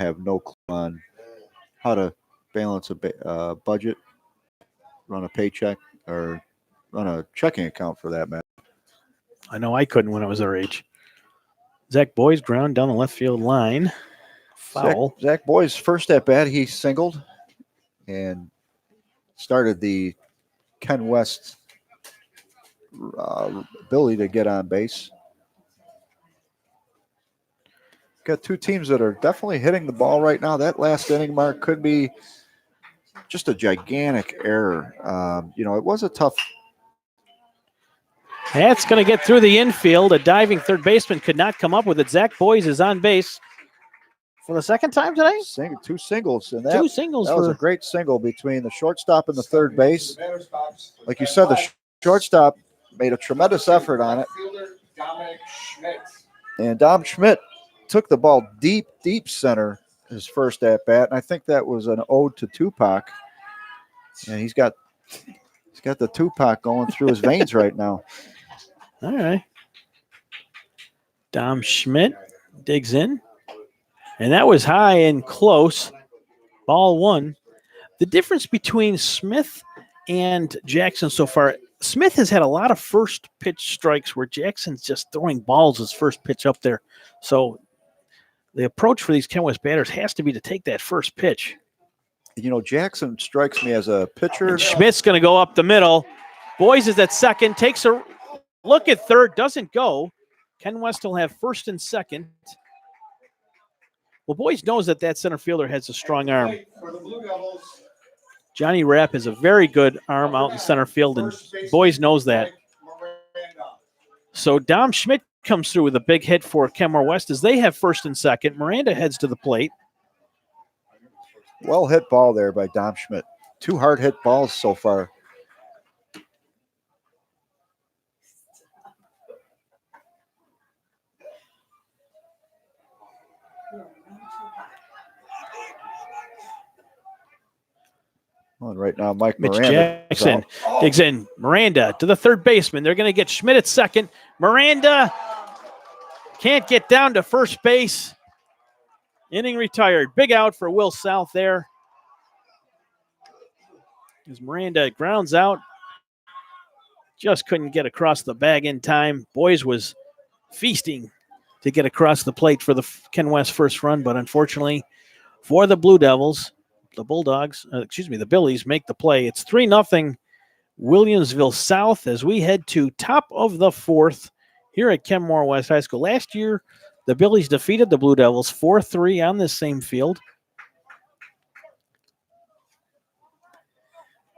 have no clue on how to balance a budget, run a paycheck, or run a checking account for that matter. I know I couldn't when I was their age. Zach Boyes ground down the left field line. Foul. Zach Boyes' first at bat, he singled and started the Ken West ability to get on base. Got two teams that are definitely hitting the ball right now. That last inning mark could be just a gigantic error. It was a tough. That's going to get through the infield. A diving third baseman could not come up with it. Zach Boyes is on base for the second time today. Two singles. And two singles. That was a great single between the shortstop and the third base. Like you said, the shortstop made a tremendous effort on it. And Dom Schmidt took the ball deep center his first at bat, and I think that was an ode to Tupac. And he's got the Tupac going through his veins right now. All right. Dom Schmidt digs in, and that was high and close. Ball one. The difference between Smith and Jackson so far, Smith has had a lot of first pitch strikes where Jackson's just throwing balls his first pitch up there. So the approach for these Ken West batters has to be to take that first pitch. Jackson strikes me as a pitcher. And Schmidt's going to go up the middle. Boyes is at second, takes a look at third, doesn't go. Ken West will have first and second. Well, Boyes knows that center fielder has a strong arm. Johnny Rapp has a very good arm out in center field, and Boyes knows that. So Dom Schmidt comes through with a big hit for Kenmore West as they have first and second. Miranda heads to the plate. Well hit ball there by Dom Schmidt. Two hard hit balls so far. Well, right now, Mitch Jackson digs in. Miranda to the third baseman. They're going to get Schmidt at second. Miranda can't get down to first base. Inning retired. Big out for Will South there. As Miranda grounds out. Just couldn't get across the bag in time. Boyes was feasting to get across the plate for the Ken West first run, but unfortunately for the Blue Devils, the Billies make the play. It's 3-0 Williamsville South as we head to top of the fourth here at Kenmore West High School. Last year, the Billies defeated the Blue Devils 4-3 on this same field.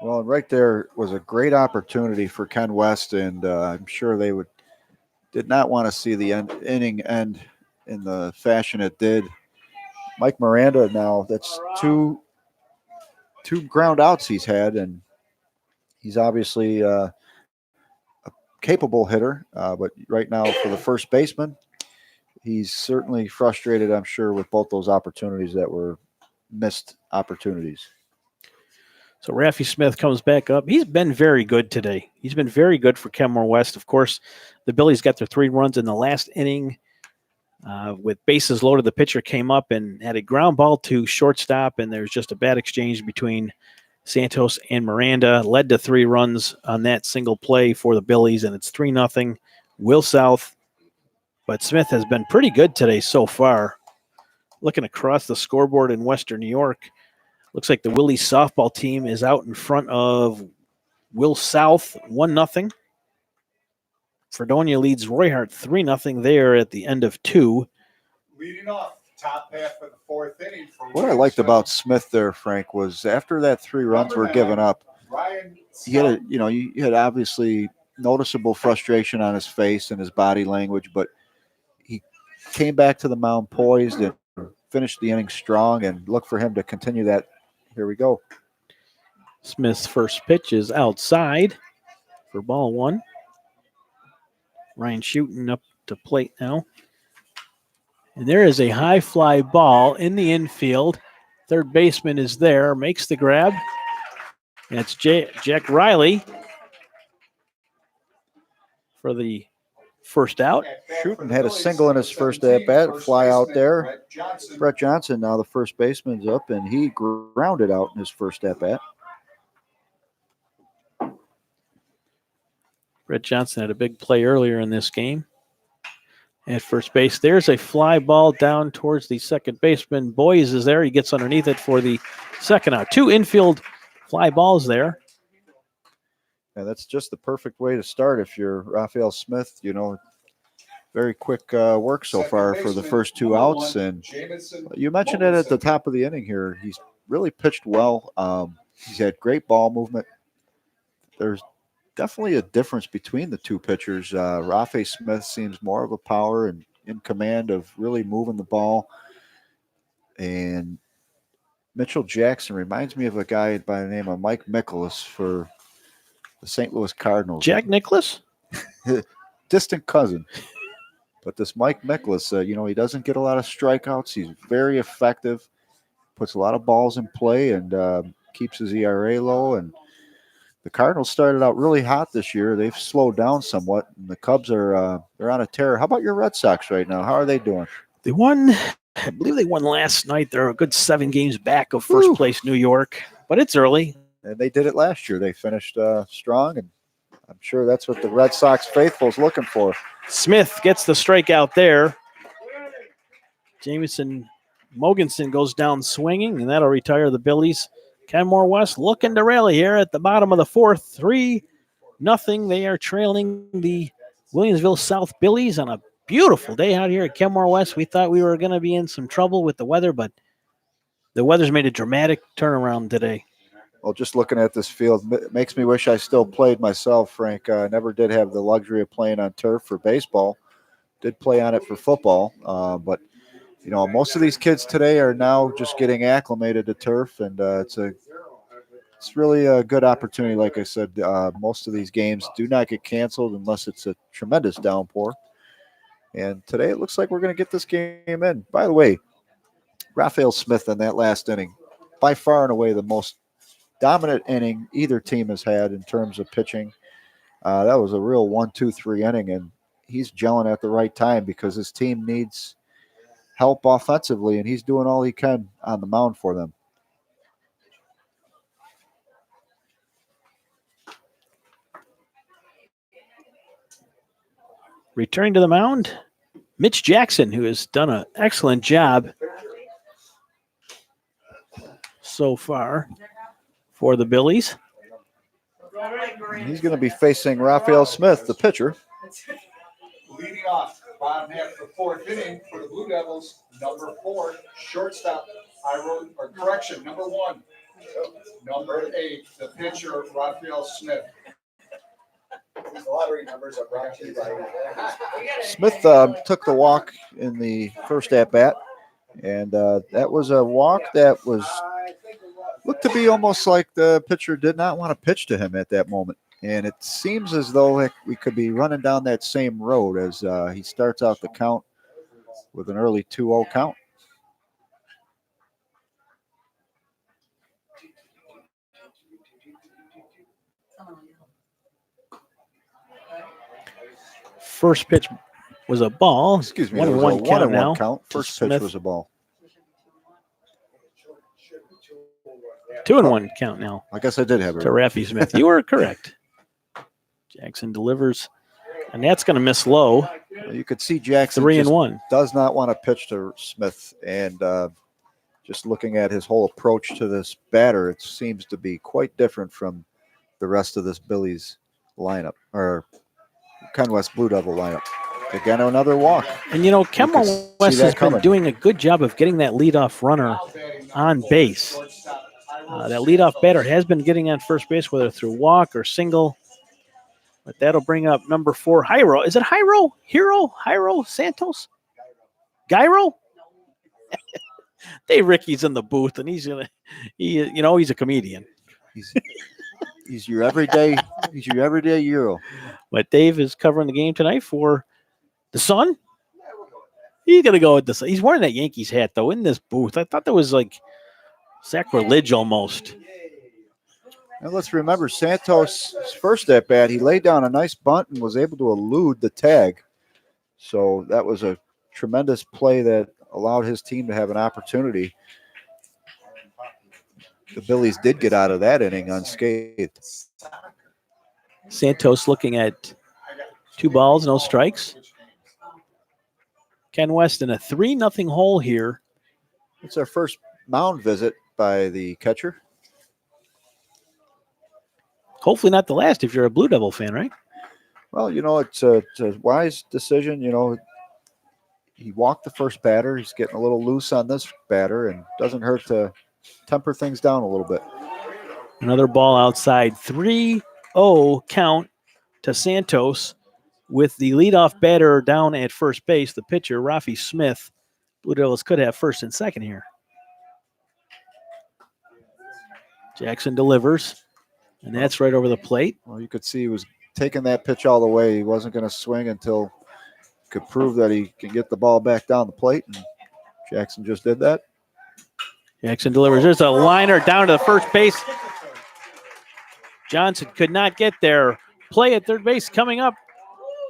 Well, right there was a great opportunity for Ken West, and I'm sure they did not want to see the inning end in the fashion it did. Mike Miranda now, that's two ground outs he's had, and he's obviously a capable hitter, but right now for the first baseman, he's certainly frustrated, I'm sure, with both those opportunities that were missed opportunities. So Raffy Smith comes back up. He's been very good today. He's been very good for Kenmore West. Of course, the Billies got their 3 runs in the last inning. With bases loaded, the pitcher came up and had a ground ball to shortstop, and there's just a bad exchange between Santos and Miranda. Led to 3 runs on that single play for the Billies, and it's 3-0 Will South. But Smith has been pretty good today so far. Looking across the scoreboard in Western New York, looks like the Willys softball team is out in front of Will South 1-0. Fredonia leads Roy Hart 3-0 there at the end of 2. Leading off top half of the fourth inning. What I liked about Smith there, Frank, was after that 3 runs were given up, he had you had obviously noticeable frustration on his face and his body language, but he came back to the mound poised and finished the inning strong, and look for him to continue that. Here we go. Smith's first pitch is outside for ball 1. Ryan shooting up to plate now. And there is a high fly ball in the infield. Third baseman is there, makes the grab. And it's Jack Riley for the First out. Shooting had a single in his first at bat, fly out there. Brett Johnson, now the first baseman's up, and he grounded out in his first at bat. Brett Johnson had a big play earlier in this game at first base. There's a fly ball down towards the second baseman. Boys is there. He gets underneath it for the second out. 2 infield fly balls there. And that's just the perfect way to start if you're Raphael Smith. You know, very quick work so far for the first 2 outs. And you mentioned it at the top of the inning here. He's really pitched well. He's had great ball movement. There's definitely a difference between the 2 pitchers. Raphael Smith seems more of a power and in command of really moving the ball. And Mitchell Jackson reminds me of a guy by the name of Mike Mikolas for the St. Louis Cardinals. Jack Nicklaus? Distant cousin. But this Mike Mikolas, you know, he doesn't get a lot of strikeouts. He's very effective, puts a lot of balls in play, and keeps his ERA low. And the Cardinals started out really hot this year. They've slowed down somewhat, and the Cubs are they're on a tear. How about your Red Sox right now? How are they doing? They won. I believe they won last night. They're a good 7 games back of first place New York, but it's early. And they did it last year. They finished strong, and I'm sure that's what the Red Sox faithful is looking for. Smith gets the strikeout there. Jamison Mogensen goes down swinging, and that'll retire the Billies. Kenmore West looking to rally here at the bottom of the 4th. 3-0. They are trailing the Williamsville South Billies on a beautiful day out here at Kenmore West. We thought we were going to be in some trouble with the weather, but the weather's made a dramatic turnaround today. Well, just looking at this field makes me wish I still played myself, Frank. I never did have the luxury of playing on turf for baseball. Did play on it for football. But, you know, most of these kids today are now just getting acclimated to turf, and it's really a good opportunity. Like I said, most of these games do not get canceled unless it's a tremendous downpour. And today it looks like we're going to get this game in. By the way, Raphael Smith in that last inning, by far and away the most dominant inning either team has had in terms of pitching. That was a real 1-2-3 inning, and he's gelling at the right time because his team needs help offensively, and he's doing all he can on the mound for them. Returning to the mound, Mitch Jackson, who has done an excellent job so far for the Billies. And he's going to be facing Raphael Smith, the pitcher. Leading off, bottom half of the 4th inning for the Blue Devils, number 4, shortstop. Number 1. Number 8, the pitcher, Raphael Smith. These lottery numbers are brought to you by Smith took the walk in the first at-bat, and that was a walk that was looked to be almost like the pitcher did not want to pitch to him at that moment. And it seems as though we could be running down that same road as he starts out the count with an early 2-0 count. First pitch was a ball. Excuse me, 1-1 count now. First pitch was a ball. 2-1 count now. I guess I did have it. To Raffy Smith. You were correct. Jackson delivers, and that's going to miss low. You could see Jackson 3-1. Does not want to pitch to Smith, and just looking at his whole approach to this batter, it seems to be quite different from the rest of this Billies lineup, or Kenmore West Blue Devil lineup. Again, another walk. And, you know, Kenmore West has been doing a good job of getting that leadoff runner on base. That leadoff batter has been getting on first base, whether through walk or single. But that'll bring up number 4, Jairo. Is it Jairo? Jairo Santos? Gyro? Dave Ricky's in the booth, and he's a comedian. He's your everyday Euro. But Dave is covering the game tonight for the Sun. He's gonna go with the Sun. He's wearing that Yankees hat though in this booth. I thought that was like sacrilege almost. And let's remember Santos' first at bat, he laid down a nice bunt and was able to elude the tag. So that was a tremendous play that allowed his team to have an opportunity. The Billies did get out of that inning unscathed. Santos looking at 2 balls, no strikes. Ken West in a 3-0 hole here. It's our first mound visit by the catcher. Hopefully not the last if you're a Blue Devil fan, right? Well, it's a wise decision. He walked the first batter. He's getting a little loose on this batter, and doesn't hurt to temper things down a little bit. Another ball outside. 3-0 count to Santos with the leadoff batter down at first base, the pitcher, Rafi Smith. Blue Devils could have first and second here. Jackson delivers, and that's right over the plate. Well, you could see he was taking that pitch all the way. He wasn't going to swing until he could prove that he can get the ball back down the plate, and Jackson just did that. Jackson delivers. There's a liner down to the first base. Johnson could not get there. Play at third base coming up.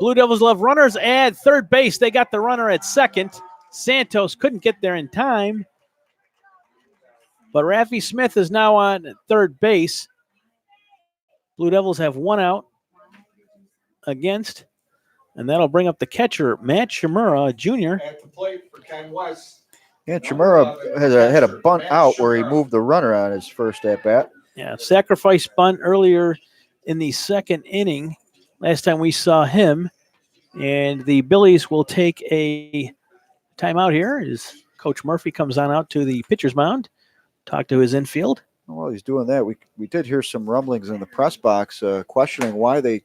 Blue Devils love runners at third base. They got the runner at second. Santos couldn't get there in time. But Rafi Smith is now on third base. Blue Devils have 1 out against, and that'll bring up the catcher, Matt Shimura Jr. At the plate for Ken West. Yeah, Chimura had a bunt out where he moved the runner on his first at-bat. Yeah, sacrifice bunt earlier in the second inning. Last time we saw him. And the Billies will take a timeout here as Coach Murphy comes on out to the pitcher's mound, talk to his infield. While he's doing that, we did hear some rumblings in the press box questioning why they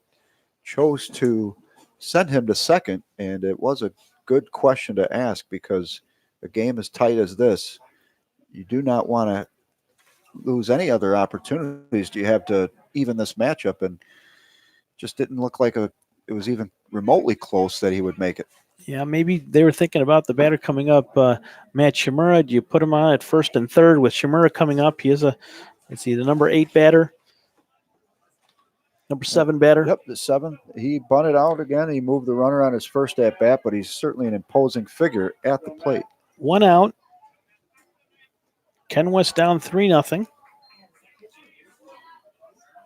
chose to send him to second. And it was a good question to ask because a game as tight as this, you do not want to lose any other opportunities you have to even this matchup, and just didn't look like it was even remotely close that he would make it. Yeah, maybe they were thinking about the batter coming up, Matt Shimura. Do you put him on at first and third with Shimura coming up? He is the number 8 batter, number 7 batter. Yep, the 7. He bunted out again. He moved the runner on his first at bat, but he's certainly an imposing figure at the plate. 1 out. Ken West down 3-0.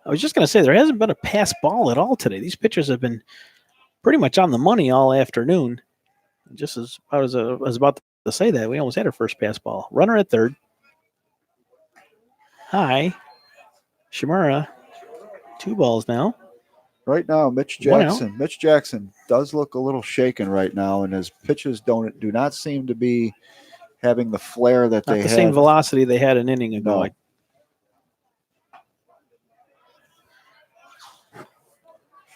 I was just going to say, there hasn't been a pass ball at all today. These pitchers have been pretty much on the money all afternoon. Just as I was about to say that, we almost had our first pass ball. Runner at third. High. Shimura. 2 balls now. Right now, Mitch Jackson does look a little shaken right now, and his pitches do not seem to be having the flair that Not they the had. same velocity they had an inning ago. No.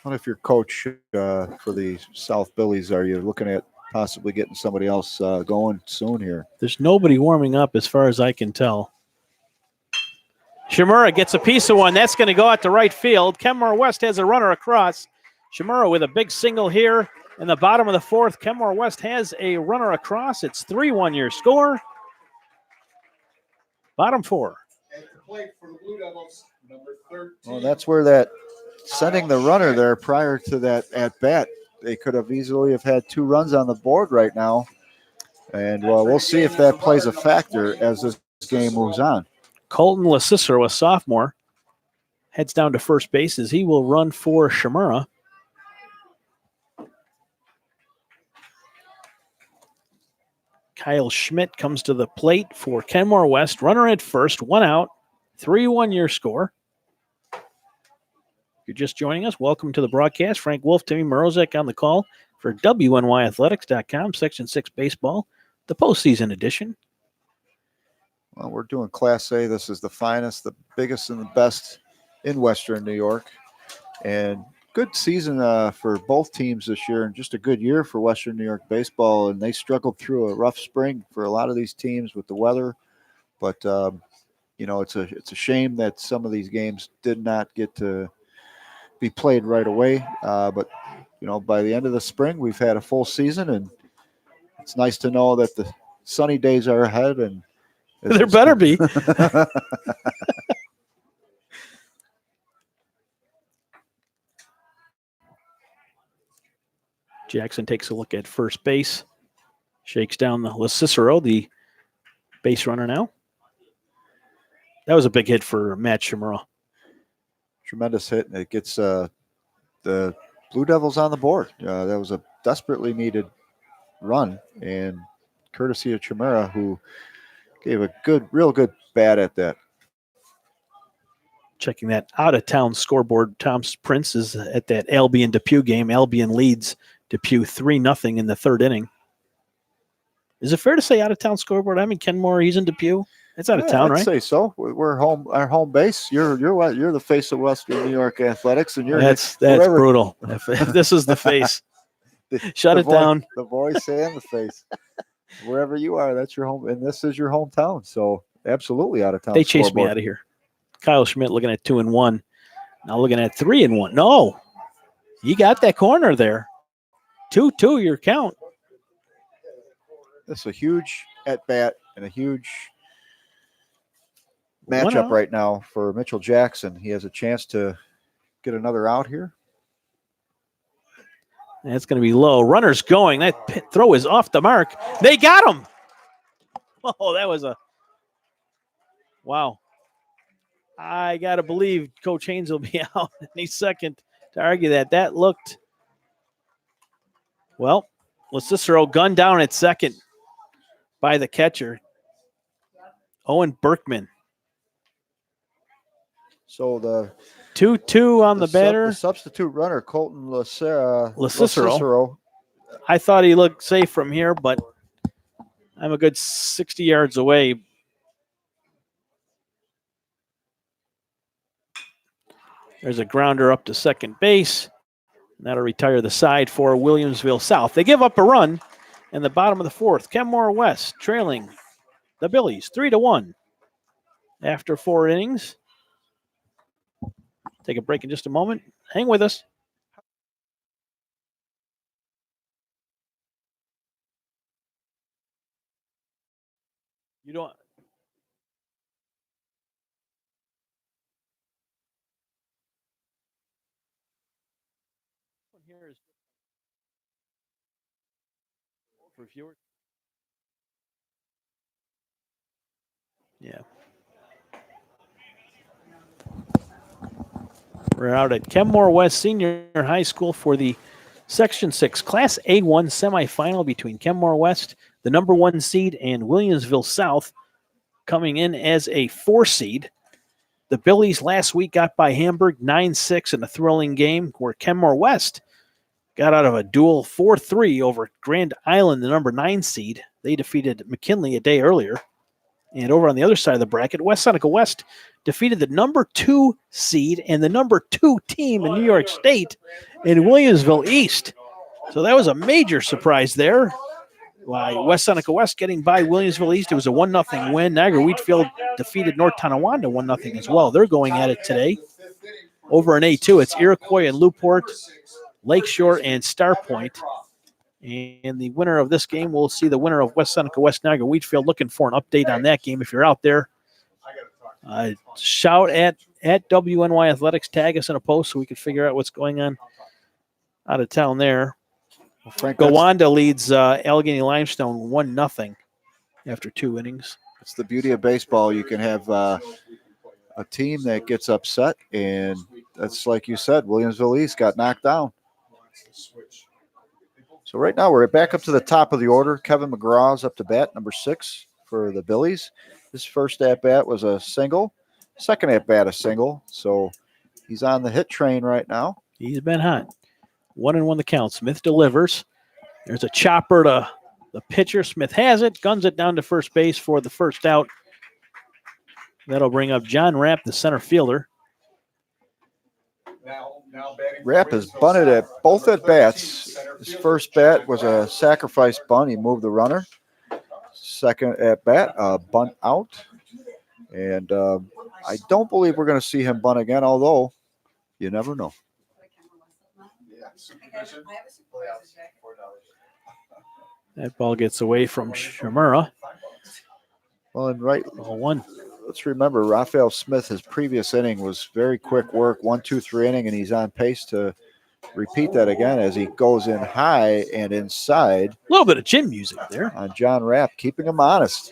What if you're coach for the South Billies? Are you looking at possibly getting somebody else going soon here? There's nobody warming up as far as I can tell. Shimura gets a piece of one. That's going to go out to right field. Kenmore West has a runner across. Shimura with a big single here in the bottom of the 4th. Kenmore West has a runner across. It's 3-1 your score. Bottom 4. At the plate for the Blue Devils, number 13. Well, that's where that sending the runner there prior to that at bat, they could have easily have had 2 runs on the board right now. And we'll see if that plays a factor as this game moves on. Colton LaCicero, a sophomore, heads down to first base as he will run for Shimura. Kyle Schmidt comes to the plate for Kenmore West. Runner at first, 1 out, 3-1 your score. If you're just joining us, welcome to the broadcast. Frank Wolf, Timmy Morozek on the call for WNYathletics.com, Section 6 Baseball, the postseason edition. Well, we're doing Class A. This is the finest, the biggest, and the best in Western New York. And good season for both teams this year, and just a good year for Western New York baseball. And they struggled through a rough spring for a lot of these teams with the weather. But, it's a shame that some of these games did not get to be played right away. But by the end of the spring, we've had a full season, and it's nice to know that the sunny days are ahead. And there better be. Jackson takes a look at first base, shakes down the Cicero, the base runner now. That was a big hit for Matt Shimura. Tremendous hit. And it gets the Blue Devils on the board. That was a desperately needed run, and courtesy of Chimera, who gave a real good bat at that. Checking that out-of-town scoreboard, Tom Prince is at that Albion-Depew game. Albion leads Depew 3-0 in the third inning. Is it fair to say out-of-town scoreboard? I mean, Kenmore, he's in Depew. It's out of town, right? I'd say so. We're home. Our home base. You're the face of Western New York athletics, and that's brutal. If this is the face, shut it down. The voice and the face. Wherever you are, that's your home, and this is your hometown. So absolutely out of town. They chased me out of here. Kyle Schmidt looking at 2-1. Now looking at 3-1. No, you got that corner there. 2-2 your count. That's a huge at bat and a huge matchup right now for Mitchell Jackson. He has a chance to get another out here. That's going to be low. Runner's going. That throw is off the mark. They got him. Oh, that was a wow. I got to believe Coach Haynes will be out any second to argue that. That looked, well, Cicero gunned down at second by the catcher, Owen Berkman. So the 2-2 on the batter. The substitute runner, Colton Cicero. I thought he looked safe from here, but I'm a good 60 yards away. There's a grounder up to second base. And that'll retire the side for Williamsville South. They give up a run in the bottom of the fourth. Kenmore West trailing the Billies 3-1 after 4 innings. Take a break in just a moment. Hang with us. You don't. Here is for viewers. Yeah. We're out at Kenmore West Senior High School for the Section 6 Class A1 semifinal between Kenmore West, the number 1 seed, and Williamsville South, coming in as a 4 seed. The Billies last week got by Hamburg 9-6 in a thrilling game, where Kenmore West got out of a duel 4-3 over Grand Island, the number 9 seed. They defeated McKinley a day earlier. And over on the other side of the bracket, West Seneca West defeated the number 2 seed and the number 2 team in New York State in Williamsville East. So that was a major surprise there. West Seneca West getting by Williamsville East. It was a 1-0 win. Niagara Wheatfield defeated North Tonawanda 1-0 as well. They're going at it today. Over in A2, it's Iroquois and Newport, Lakeshore, and Star Point. And the winner of this game, we'll see the winner of West Seneca West Niagara Wheatfield. Looking for an update on that game. If you're out there, shout at WNY Athletics, tag us in a post so we can figure out what's going on out of town there. Well, Frank, Gowanda leads Allegheny Limestone 1-0 after 2 innings. It's the beauty of baseball. You can have a team that gets upset, and that's like you said, Williamsville East got knocked down. So right now we're back up to the top of the order. Kevin McGraw's up to bat, number 6 for the Billies. His first at-bat was a single. Second at-bat, a single. So he's on the hit train right now. He's been hot. 1-1 the count. Smith delivers. There's a chopper to the pitcher. Smith has it, guns it down to first base for the first out. That'll bring up John Rapp, the center fielder. Rapp has bunted at both at bats. His first bat was a sacrifice bunt. He moved the runner. Second at bat, bunt out. And I don't believe we're going to see him bunt again, although you never know. That ball gets away from Shimura. Well, and right, 0-1. Let's remember, Raphael Smith, his previous inning was very quick work, 1-2-3 inning, and he's on pace to repeat that again as he goes in high and inside A little bit of chin music there. on John Rapp, keeping him honest.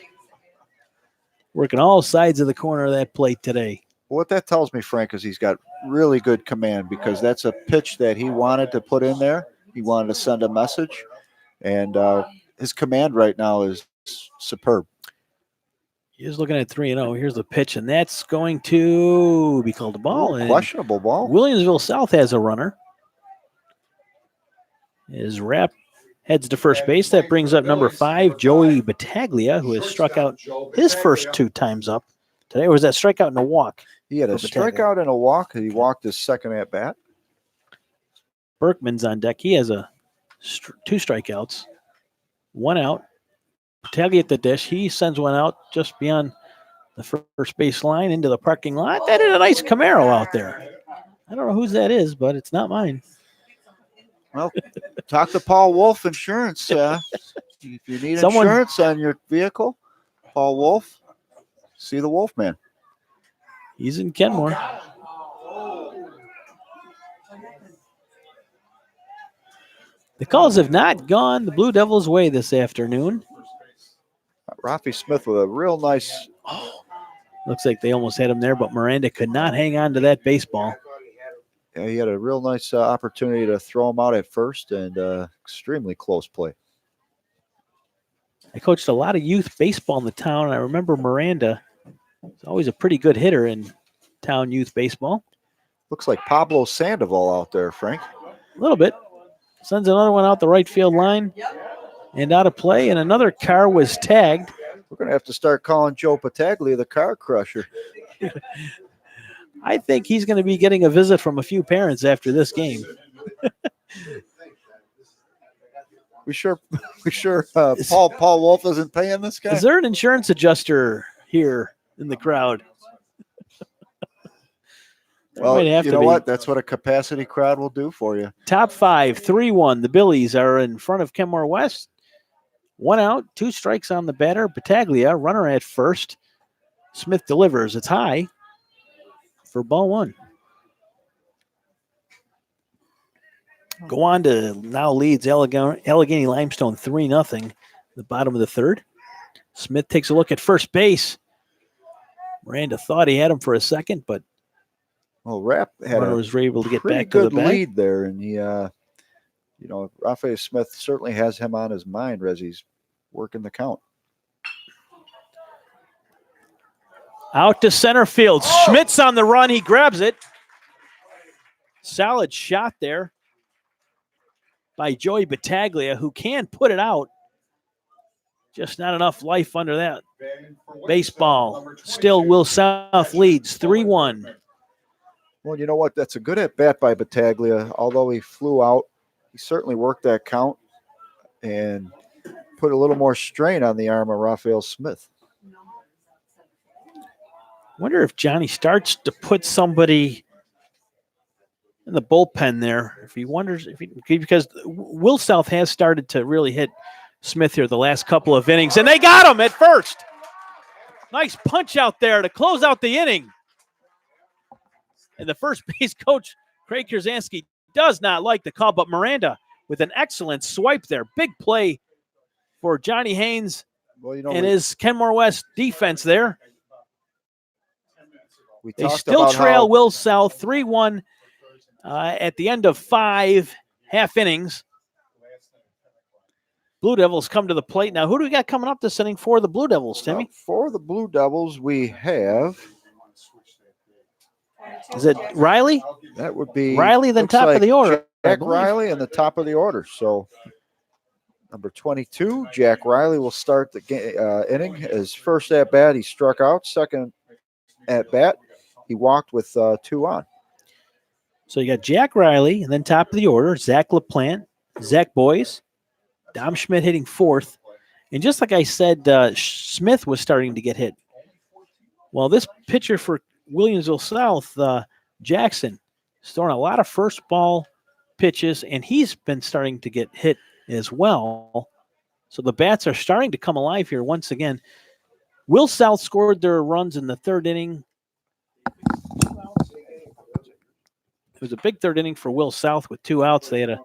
Working all sides of the corner of that plate today. What that tells me, Frank, is he's got really good command because that's a pitch that he wanted to put in there. He wanted to send a message, and his command right now is superb. He's looking at 3-0. Here's the pitch, and that's going to be called a ball. Ooh, questionable ball. Williamsville South has a runner. His Rapp heads to first base. That brings up number 5, Joey Battaglia, who has struck out his first 2 times up today. Or was that strikeout and a walk? He had a strikeout and a walk. He walked his second at bat. Berkman's on deck. He has 2 strikeouts, 1 out. Battaglia at the dish. He sends one out just beyond the first base line into the parking lot. That is a nice Camaro out there. I don't know whose that is, but it's not mine. Well, talk to Paul Wolf Insurance. If you need insurance on your vehicle, Paul Wolf, see the Wolfman. He's in Kenmore. The calls have not gone the Blue Devils' way this afternoon. Rafi Smith with a real nice. Looks like they almost had him there, but Miranda could not hang on to that baseball. Yeah, he had a real nice opportunity to throw him out at first, and extremely close play. I coached a lot of youth baseball in the town, and I remember Miranda was always a pretty good hitter in town youth baseball. Looks like Pablo Sandoval out there, Frank. A little bit. Sends another one out the right field line and out of play, and another car was tagged. We're going to have to start calling Joe Battaglia the car crusher. I think he's going to be getting a visit from a few parents after this game. We sure Paul Wolf isn't paying this guy? Is there an insurance adjuster here in the crowd? Well, you know what? That's what a capacity crowd will do for you. Top 5, 3-1. The Billies are in front of Kenmore West. 1 out, 2 strikes on the batter. Battaglia, runner at first. Smith delivers. It's high for ball 1. Go on to now leads Allegheny Limestone 3-0, the bottom of the 3rd. Smith takes a look at first base. Miranda thought he had him for a second, but Rapp had was able to get back to the good lead there, and he, Rafael Smith certainly has him on his mind as he's working the count. Out to center field. Schmidt's on the run. He grabs it. Solid shot there by Joey Battaglia, who can put it out. Just not enough life under that baseball. Still, Will South leads 3-1. Well, you know what? That's a good at-bat by Battaglia. Although he flew out, he certainly worked that count and put a little more strain on the arm of Rafael Smith. Wonder if Johnny starts to put somebody in the bullpen there. If he wonders, because Will South has started to really hit Smith here the last couple of innings, and they got him at first. Nice punch out there to close out the inning. And the first base coach, Craig Kurzanski, does not like the call, but Miranda with an excellent swipe there. Big play for Johnny Haynes and his Kenmore West defense there. They still trail Will South 3-1 at the end of 5 half innings. Blue Devils come to the plate. Now, who do we got coming up this inning for the Blue Devils, Timmy? For the Blue Devils, we have... Is it Riley? That would be Riley, then top of the order. Jack Riley in the top of the order. So number 22, Jack Riley will start the inning. His first at bat, he struck out. Second at bat, he walked with 2 on. So you got Jack Riley, and then top of the order, Zach LaPlante, Zach Boyce, Dom Schmidt hitting 4th. And just like I said, Smith was starting to get hit. Well, this pitcher for Williamsville South, Jackson, is throwing a lot of first ball pitches, and he's been starting to get hit as well. So the bats are starting to come alive here once again. Will South scored their runs in the 3rd inning. was a big third inning for Will South with 2 outs. They had a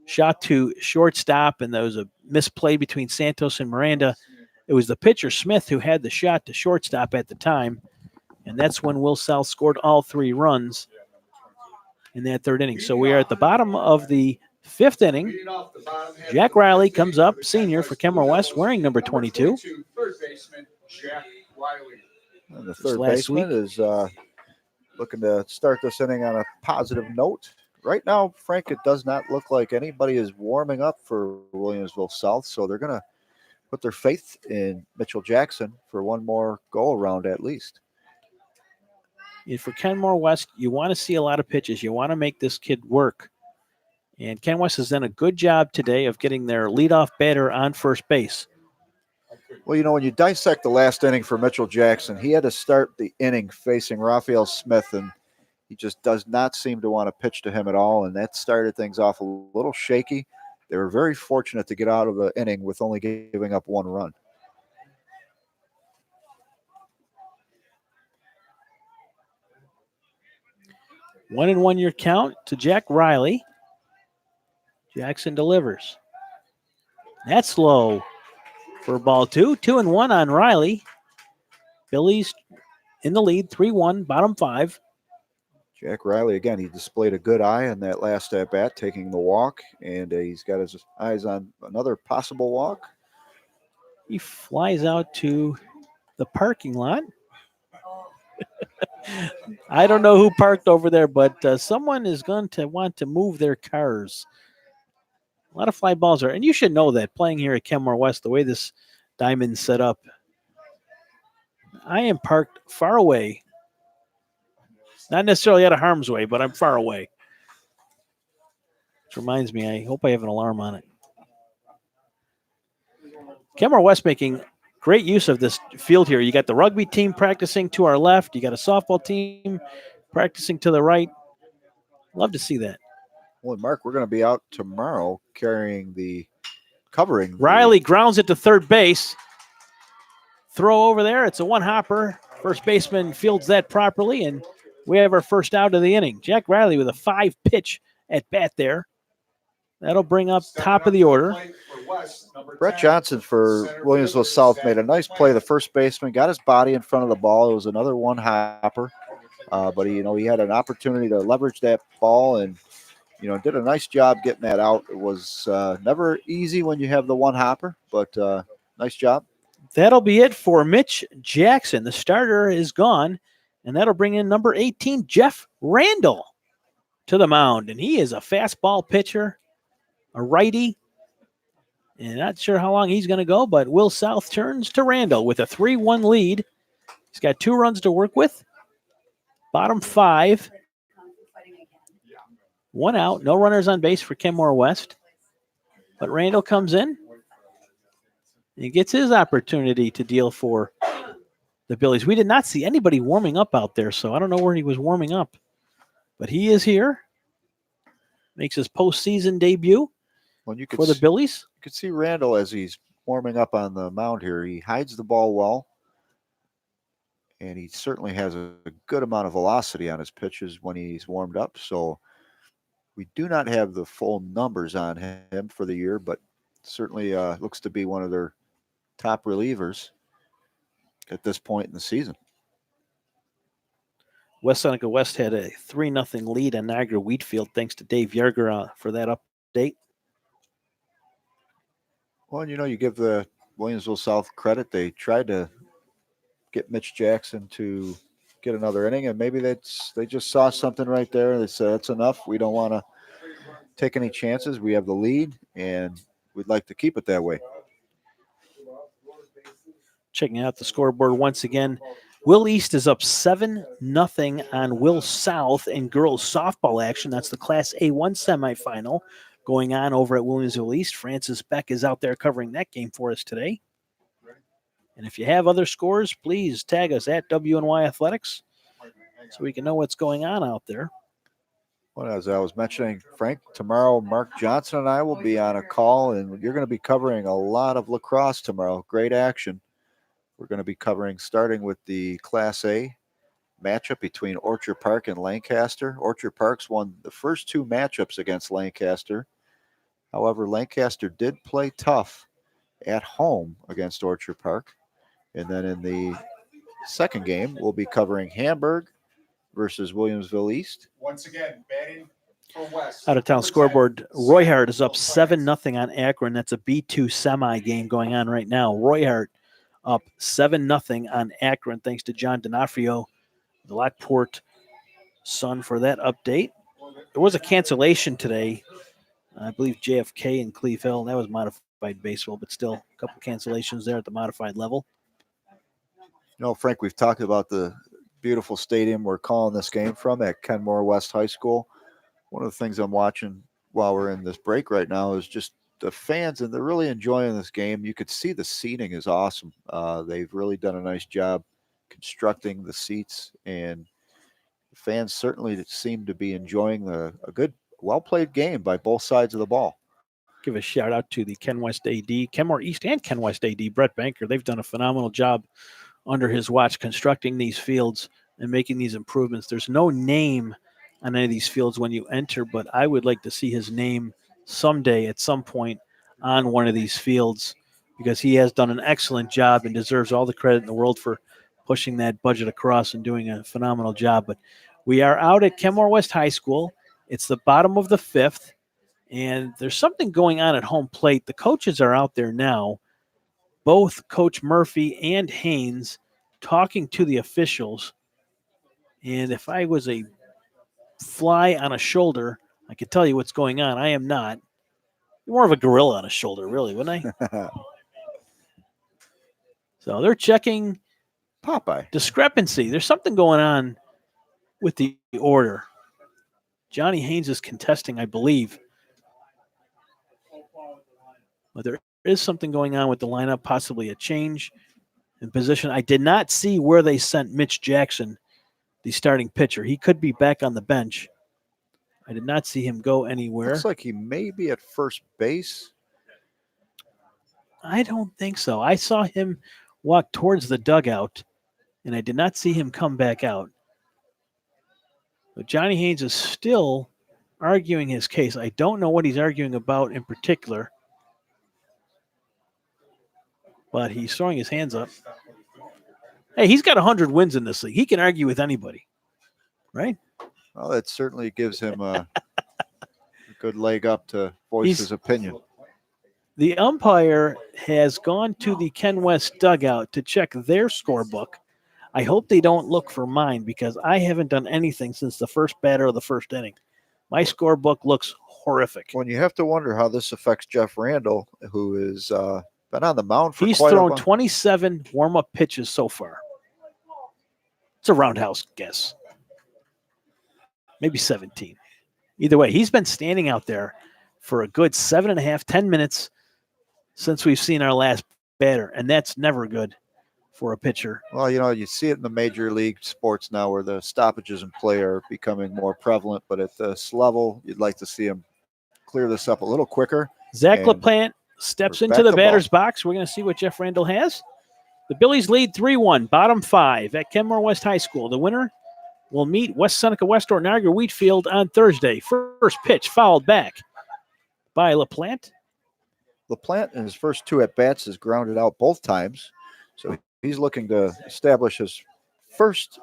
shot to shortstop, and there was a misplay between Santos and Miranda. It was the pitcher, Smith, who had the shot to shortstop at the time, and that's when Will South scored all 3 runs in that third inning. So we are at the bottom of the 5th inning. Jack Riley comes up, senior for Kenmore West, wearing number 22. Third baseman, Jack Riley. And the third baseman is looking to start this inning on a positive note. Right now, Frank, it does not look like anybody is warming up for Williamsville South, so they're going to put their faith in Mitchell Jackson for one more go-around at least. And for Kenmore West, you want to see a lot of pitches. You want to make this kid work. And Ken West has done a good job today of getting their leadoff batter on first base. Well, you know, when you dissect the last inning for Mitchell Jackson, he had to start the inning facing Raphael Smith, and he just does not seem to want to pitch to him at all, and that started things off a little shaky. They were very fortunate to get out of the inning with only giving up 1 run. One and 1 your count to Jack Riley. Jackson delivers. That's low for ball 2. 2 and 1 on Riley. Billy's in the lead, 3-1, bottom 5. Jack Riley, again, he displayed a good eye on that last at-bat, taking the walk, and he's got his eyes on another possible walk. He flies out to the parking lot. I don't know who parked over there, but someone is going to want to move their cars. A lot of fly balls are, and you should know that playing here at Kenmore West, the way this diamond's set up, I am parked far away. Not necessarily out of harm's way, but I'm far away. Which reminds me, I hope I have an alarm on it. Kenmore West making great use of this field here. You got the rugby team practicing to our left. You got a softball team practicing to the right. Love to see that. Well, Mark, we're going to be out tomorrow covering. Riley grounds it to third base. Throw over there. It's a one-hopper. First baseman fields that properly, and we have our first out of the inning. Jack Riley with a 5-pitch at bat there. That'll bring up top of the order. Brett Johnson for Williamsville South made a nice play. The first baseman got his body in front of the ball. It was another one-hopper, but he had an opportunity to leverage that ball and did a nice job getting that out. It was never easy when you have the one-hopper, but nice job. That'll be it for Mitch Jackson. The starter is gone, and that'll bring in number 18, Jeff Randall, to the mound. And he is a fastball pitcher, a righty, and not sure how long he's going to go, but Will South turns to Randall with a 3-1 lead. He's got 2 runs to work with. Bottom 5. 1 out, no runners on base for Kenmore West. But Randall comes in and gets his opportunity to deal for the Billies. We did not see anybody warming up out there, so I don't know where he was warming up. But he is here. Makes his postseason debut for the Billies. You could see Randall as he's warming up on the mound here. He hides the ball well, and he certainly has a good amount of velocity on his pitches when he's warmed up. So we do not have the full numbers on him for the year, but certainly looks to be one of their top relievers at this point in the season. West Seneca West had a 3-0 lead on Niagara Wheatfield thanks to Dave Yerger for that update. Well, you give the Williamsville South credit. They tried to get Mitch Jackson to get another inning, and maybe they just saw something right there. They said, that's enough. We don't want to take any chances. We have the lead, and we'd like to keep it that way. Checking out the scoreboard once again. Will East is up 7-0 on Will South in girls softball action. That's the Class A1 semifinal going on over at Williamsville East. Francis Beck is out there covering that game for us today. And if you have other scores, please tag us at WNY Athletics so we can know what's going on out there. Well, as I was mentioning, Frank, tomorrow Mark Johnson and I will be on a call, and you're going to be covering a lot of lacrosse tomorrow. Great action. We're going to be covering starting with the Class A matchup between Orchard Park and Lancaster. Orchard Park's won the first 2 matchups against Lancaster. However, Lancaster did play tough at home against Orchard Park. And then in the second game, we'll be covering Hamburg versus Williamsville East. Once again, batting for West. Out of town scoreboard, Royhart is up 7-0 on Akron. That's a B2 semi game going on right now. Royhart up 7-0 on Akron, thanks to John D'Onofrio, the Lockport Sun, for that update. There was a cancellation today. I believe JFK and Cleve Hill. That was modified baseball, but still a couple cancellations there at the modified level. You know, Frank, we've talked about the beautiful stadium we're calling this game from at Kenmore West High School. One of the things I'm watching while we're in this break right now is just the fans, and they're really enjoying this game. You could see the seating is awesome. They've really done a nice job constructing the seats, and the fans certainly seem to be enjoying a good, well-played game by both sides of the ball. Give a shout out to the Ken West AD, Kenmore East and Ken West AD, Brett Banker. They've done a phenomenal job under his watch constructing these fields and making these improvements. There's no name on any of these fields when you enter, but I would like to see his name someday at some point on one of these fields, because he has done an excellent job and deserves all the credit in the world for pushing that budget across and doing a phenomenal job. But we are out at Kenmore West High School. It's the bottom of the 5th, and there's something going on at home plate. The coaches are out there now, both Coach Murphy and Haynes, talking to the officials. And if I was a fly on a shoulder, I could tell you what's going on. I am not. More of a gorilla on a shoulder, really, wouldn't I? So they're checking Popeye discrepancy. There's something going on with the order. Johnny Haynes is contesting, I believe. But there is something going on with the lineup, possibly a change in position. I did not see where they sent Mitch Jackson, the starting pitcher. He could be back on the bench. I did not see him go anywhere. Looks like he may be at first base. I don't think so. I saw him walk towards the dugout, and I did not see him come back out. But Johnny Haynes is still arguing his case. I don't know what he's arguing about in particular, but he's throwing his hands up. Hey, he's got 100 wins in this league. He can argue with anybody, right? Well, that certainly gives him a good leg up to voice his opinion. The umpire has gone to the Ken West dugout to check their scorebook. I hope they don't look for mine, because I haven't done anything since the first batter of the first inning. My scorebook looks horrific. When you have to wonder how this affects Jeff Randall, who has been on the mound for He's quite a while. thrown 27 warm-up pitches so far. It's a roundhouse guess. Maybe 17. Either way, he's been standing out there for a good 7.5, 10 minutes since we've seen our last batter, and that's never good for a pitcher. Well, you know, you see it in the major league sports now where the stoppages in play are becoming more prevalent, but at this level, you'd like to see him clear this up a little quicker. Zach And LaPlante steps we're into back the to batter's box. We're going to see what Jeff Randall has. The Billies lead 3-1, bottom 5 at Kenmore West High School. The winner will meet West Seneca West or Niagara Wheatfield on Thursday. First pitch fouled back by LaPlante. LaPlante in his first 2 at-bats has grounded out both times, so he's looking to establish his first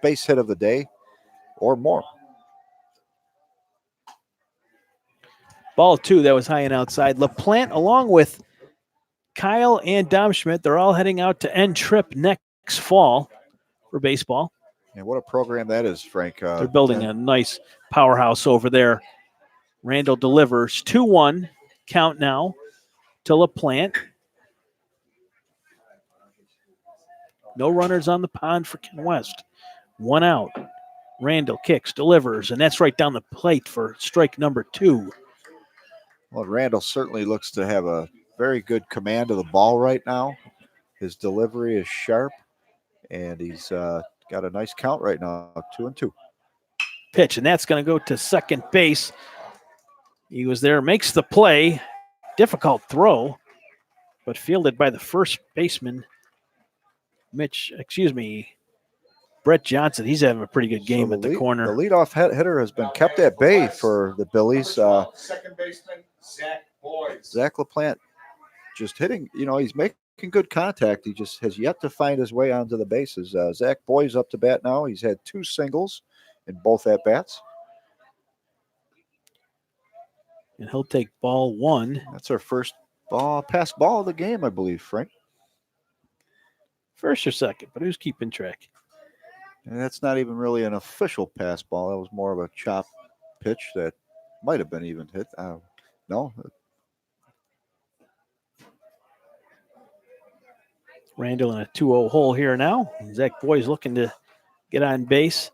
base hit of the day or more. Ball 2, that was high and outside. LaPlante, along with Kyle and Dom Schmidt, they're all heading out to end trip next fall for baseball. And what a program that is, Frank. They're building a nice powerhouse over there. Randall delivers 2-1 count now to LaPlante. No runners on the pond for Ken West. 1 out. Randall kicks, delivers, and that's right down the plate for strike number 2. Well, Randall certainly looks to have a very good command of the ball right now. His delivery is sharp, and he's got a nice count right now, 2-2. Pitch, and that's going to go to second base. He was there, makes the play. Difficult throw, but fielded by the first baseman, Brett Johnson, he's having a pretty good game So at the corner. The leadoff hitter has been kept at bay for the Billies. Second baseman, Zach Boyes. Zach LaPlante just hitting, he's making good contact. He just has yet to find his way onto the bases. Zach Boyes up to bat now. He's had 2 singles in both at-bats. And he'll take ball 1. That's our first pass ball of the game, I believe, Frank. First or second, but who's keeping track? And that's not even really an official pass ball. That was more of a chop pitch that might have been even hit. No. Randall in a 2-0 hole here now. Zach Boyes looking to get on base.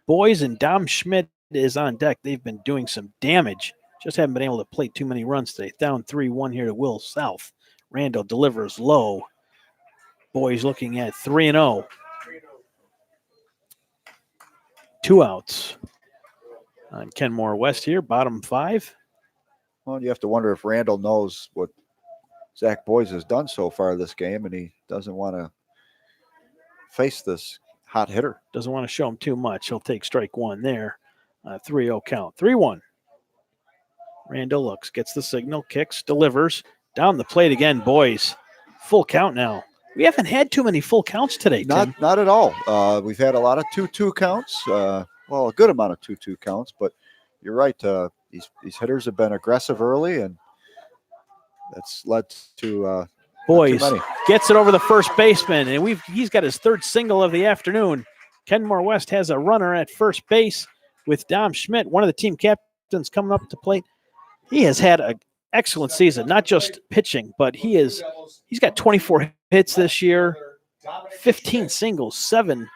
Boyes and Dom Schmidt is on deck. They've been doing some damage. Just haven't been able to play too many runs today. Down 3-1 here to Will South. Randall delivers low. Boyes looking at 3-0. 2 outs on Kenmore West here, bottom 5. Well, you have to wonder if Randall knows what Zach Boyes has done so far this game, and he doesn't want to face this hot hitter. Doesn't want to show him too much. He'll take strike 1 there. 3-0 count. 3-1. Randall looks, gets the signal, kicks, delivers. Down the plate again, Boyes. Full count now. We haven't had too many full counts today, Tim. Not at all. We've had a lot of 2-2 counts. A good amount of 2-2 counts, but you're right. These hitters have been aggressive early, and that's led to Boyes gets it over the first baseman, and he's got his 3rd single of the afternoon. Kenmore West has a runner at first base with Dom Schmidt, one of the team captains, coming up to plate. He has had an excellent season, not just pitching, but he's got 24 hits this year, 15 singles, 7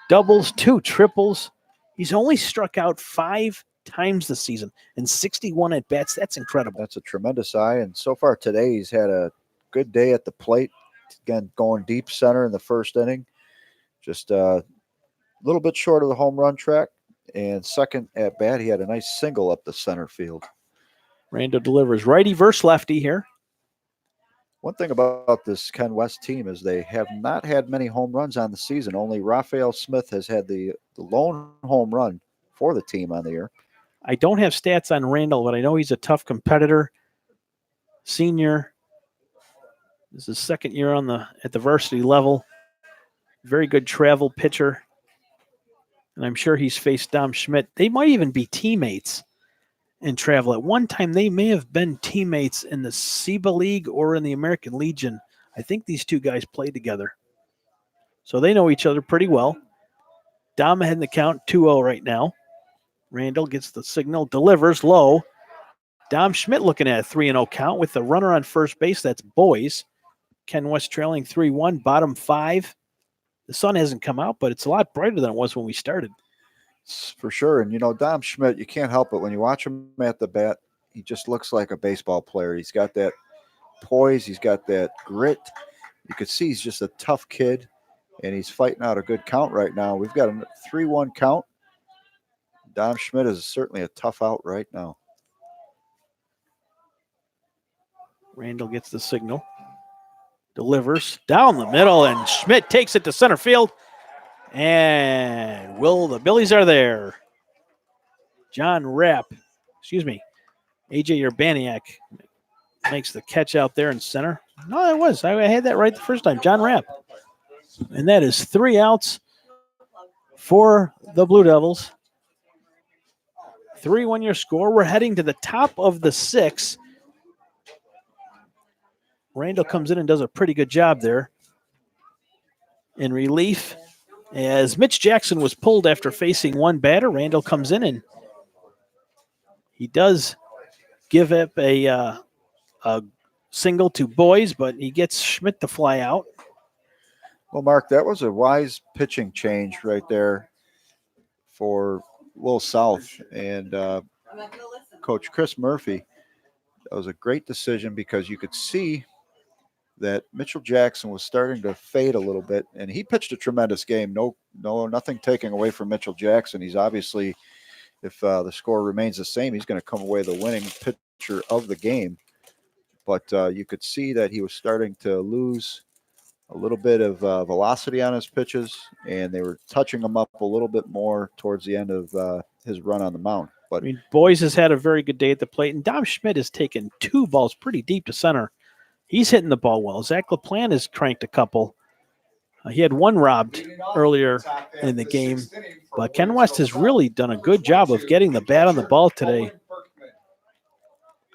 doubles, 2 triples. He's only struck out 5 times this season and 61 at bats. That's incredible. That's a tremendous eye. And so far today, he's had a good day at the plate. Again, going deep center in the first inning. Just a little bit short of the home run track. And second at bat, he had a nice single up the center field. Randall delivers righty versus lefty here. One thing about this Ken West team is they have not had many home runs on the season. Only Raphael Smith has had the lone home run for the team on the year. I don't have stats on Randall, but I know he's a tough competitor. Senior. This is his 2nd year at the varsity level. Very good travel pitcher. And I'm sure he's faced Dom Schmidt. They might even be teammates in travel. At one time, they may have been teammates in the SEBA League or in the American Legion. I think these 2 guys played together. So they know each other pretty well. Dom ahead in the count, 2-0 right now. Randall gets the signal, delivers low. Dom Schmidt looking at a 3-0 count with the runner on first base. That's Boyes. Ken West trailing 3-1, bottom 5. The sun hasn't come out, but it's a lot brighter than it was when we started. For sure. And, Dom Schmidt, you can't help it. When you watch him at the bat, he just looks like a baseball player. He's got that poise. He's got that grit. You could see he's just a tough kid, and he's fighting out a good count right now. We've got a 3-1 count. Dom Schmidt is certainly a tough out right now. Randall gets the signal. Delivers down the middle, and Schmidt takes it to center field. And the Billies are there. AJ Urbaniak makes the catch out there in center. No, that was. I had that right the first time. John Rapp. And that is 3 outs for the Blue Devils. 3-1 your score. We're heading to the top of the 6th. Randall comes in and does a pretty good job there. In relief, as Mitch Jackson was pulled after facing 1 batter, Randall comes in and he does give up a single to Boyes, but he gets Schmidt to fly out. Well, Mark, that was a wise pitching change right there for Will South and Coach Chris Murphy. That was a great decision because you could see that Mitchell Jackson was starting to fade a little bit, and he pitched a tremendous game. Nothing taking away from Mitchell Jackson. He's obviously, if the score remains the same, he's going to come away the winning pitcher of the game. But you could see that he was starting to lose a little bit of velocity on his pitches, and they were touching him up a little bit more towards the end of his run on the mound. But I mean, Boys has had a very good day at the plate, and Dom Schmidt has taken 2 balls pretty deep to center. He's hitting the ball well. Zach LaPlante has cranked a couple. He had 1 robbed earlier in the game, but Ken West has really done a good job of getting the bat on the ball today.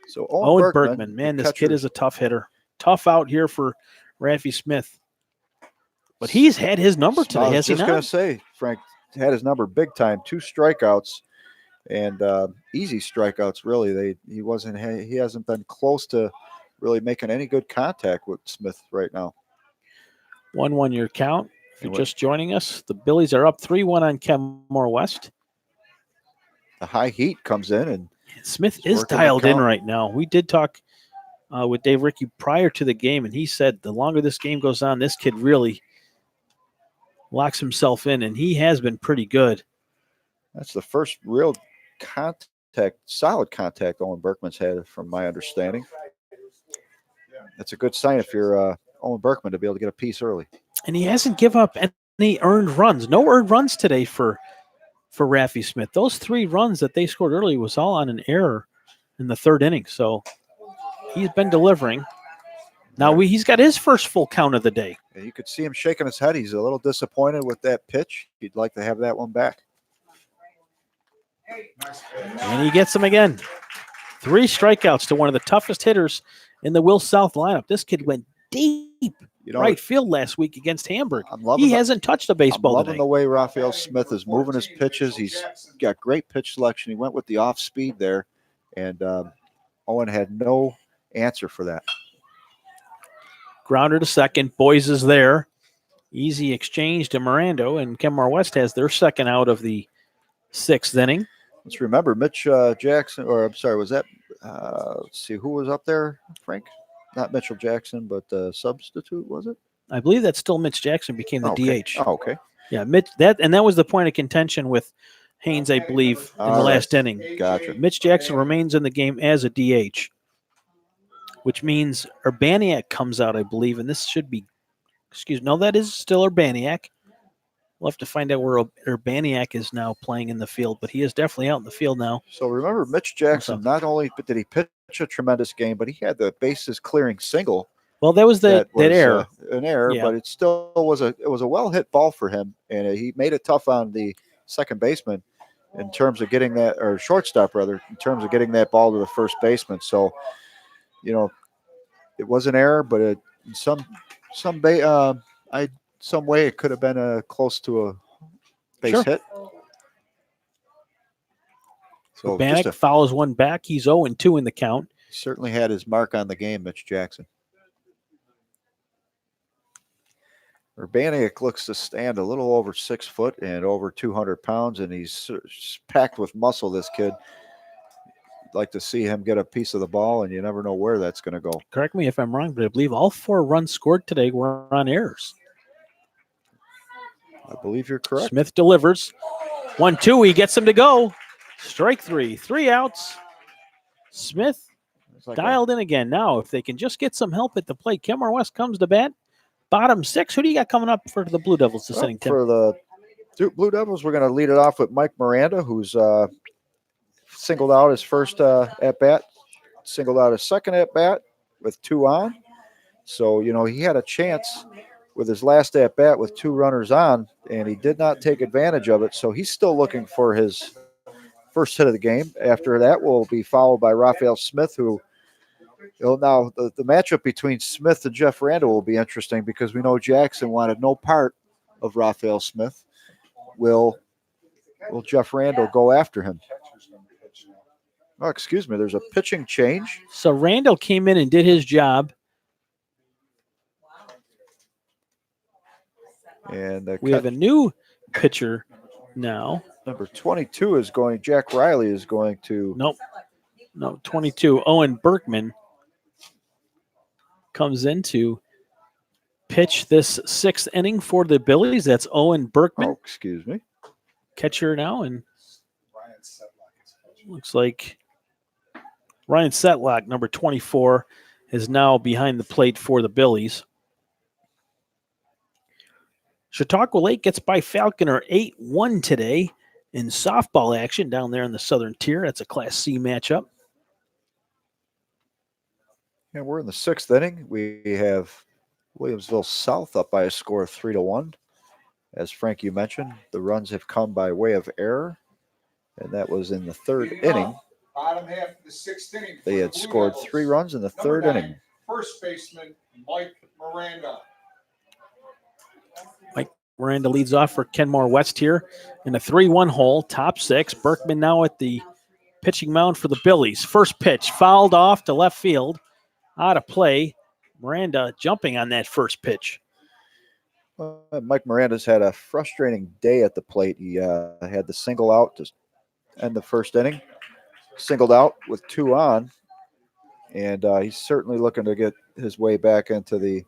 so Owen Berkman, man, this kid is a tough hitter. Tough out here for Raffy Smith. But he's had his number today, has he I was just going not? to say, Frank had his number big time. 2 strikeouts, and easy strikeouts. Really, he hasn't been close to really making any good contact with Smith right now. 1-1 your count. If you're just joining us, the Billies are up 3-1 on Kenmore West. The high heat comes in, and Smith is working the dialed in count. right now. We did talk with Dave Rickey prior to the game, and he said the longer this game goes on, this kid really locks himself in, and he has been pretty good. that's the first real solid contact Owen Berkman's had, from my understanding. That's a good sign if you're Owen Berkman to be able to get a piece early. And he hasn't given up any earned runs. No earned runs today for Raffy Smith. Those 3 runs that they scored early was all on an error in the 3rd inning. So he's been delivering. Now he's got his first full count of the day. And you could see him shaking his head. He's a little disappointed with that pitch. He'd like to have that one back. And he gets them again. 3 strikeouts to one of the toughest hitters in the Will South lineup. This kid went deep right field last week against Hamburg. He hasn't touched a baseball I'm loving today. the way Raphael Smith is moving his pitches. He's got great pitch selection. He went with the off speed there, and Owen had no answer for that. Grounder to second. Boys is there. Easy exchange to Mirando, and Kenmore West has their second out of the 6th inning. Let's remember Mitch Jackson, or I'm sorry, was that, let's see, who was up there, Frank? Not Mitchell Jackson, but the substitute, was it? I believe that's still Mitch Jackson became the DH. Oh, okay. Yeah, Mitch. That was the point of contention with Haynes, I believe, in the last inning. Gotcha. Mitch Jackson remains in the game as a DH, which means Urbaniak comes out, I believe, and this should be, no, that is still Urbaniak. We'll have to find out where Urbaniak is now playing in the field, but he is definitely out in the field now. So remember, Mitch Jackson, not only did he pitch a tremendous game, but he had the bases clearing single. Well, that was that error. An error, Yeah. but it still was a well hit ball for him, and he made it tough on the second baseman in terms of getting that, or shortstop rather, in terms of getting that ball to the first baseman. So, it was an error, but in some way it could have been close to a base hit. So Urbaniak fouls one back. He's 0-2 in the count. Certainly had his mark on the game, Mitch Jackson. Urbaniak looks to stand a little over 6 foot and over 200 pounds, and he's packed with muscle, this kid. You'd like to see him get a piece of the ball, and you never know where that's going to go. Correct me if I'm wrong, but I believe all 4 runs scored today were on errors. I believe you're correct. Smith delivers. 1-2, he gets him to go. Strike 3, 3 outs. Smith dialed in again. Now, if they can just get some help at the plate, Kenmore West comes to bat. Bottom 6. Who do you got coming up for the Blue Devils this inning, Tim? For the Blue Devils, we're going to lead it off with Mike Miranda, who's singled out his first at-bat, singled out his second at-bat with 2 on. So, he had a chance with his last at-bat with 2 runners on, and he did not take advantage of it. So he's still looking for his first hit of the game. After that will be followed by Raphael Smith, who now the matchup between Smith and Jeff Randall will be interesting because we know Jackson wanted no part of Raphael Smith. Will Jeff Randall go after him? Oh, excuse me. There's a pitching change. So Randall came in and did his job. And we have a new pitcher now. Number 22 is going. Jack Riley is going to. No, 22. Owen Berkman comes in to pitch this 6th inning for the Billies. That's Owen Berkman. Oh, excuse me. Catcher now, and looks like Ryan Setlock, number 24, is now behind the plate for the Billies. Chautauqua Lake gets by Falconer 8-1 today in softball action down there in the southern tier. That's a Class C matchup. And we're in the 6th inning. We have Williamsville South up by a score of 3-1. As Frank, you mentioned, the runs have come by way of error, and that was in the 3rd inning. Bottom half of the 6th inning. They had scored 3 runs in the 3rd inning. First baseman Mike Miranda. Miranda leads off for Kenmore West here in a 3-1 hole, top 6. Berkman now at the pitching mound for the Billies. First pitch fouled off to left field, out of play. Miranda jumping on that first pitch. Mike Miranda's had a frustrating day at the plate. He had the single out to end the 1st inning, singled out with 2 on, and he's certainly looking to get his way back into the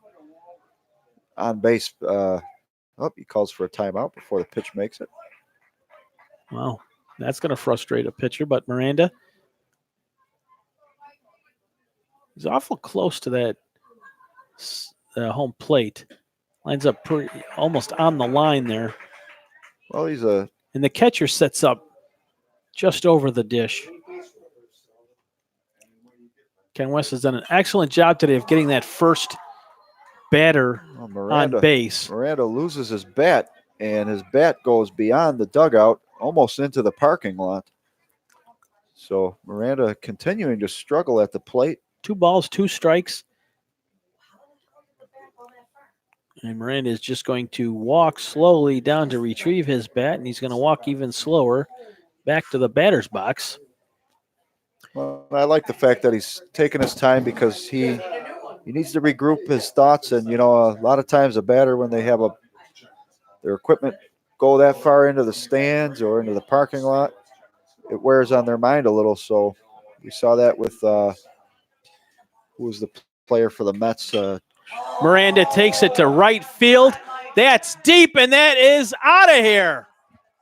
on base. He calls for a timeout before the pitch makes it. Wow, that's going to frustrate a pitcher, but Miranda is awful close to that home plate. Lines up almost on the line there. Well, and the catcher sets up just over the dish. Ken West has done an excellent job today of getting that first batter on base. Miranda loses his bat, and his bat goes beyond the dugout, almost into the parking lot. So Miranda continuing to struggle at the plate. 2 balls, 2 strikes. And Miranda is just going to walk slowly down to retrieve his bat, and he's going to walk even slower back to the batter's box. Well, I like the fact that he's taking his time because he needs to regroup his thoughts. And, a lot of times a batter, when they have their equipment go that far into the stands or into the parking lot, it wears on their mind a little. So we saw that with who was the player for the Mets? Miranda takes it to right field. That's deep, and that is out of here.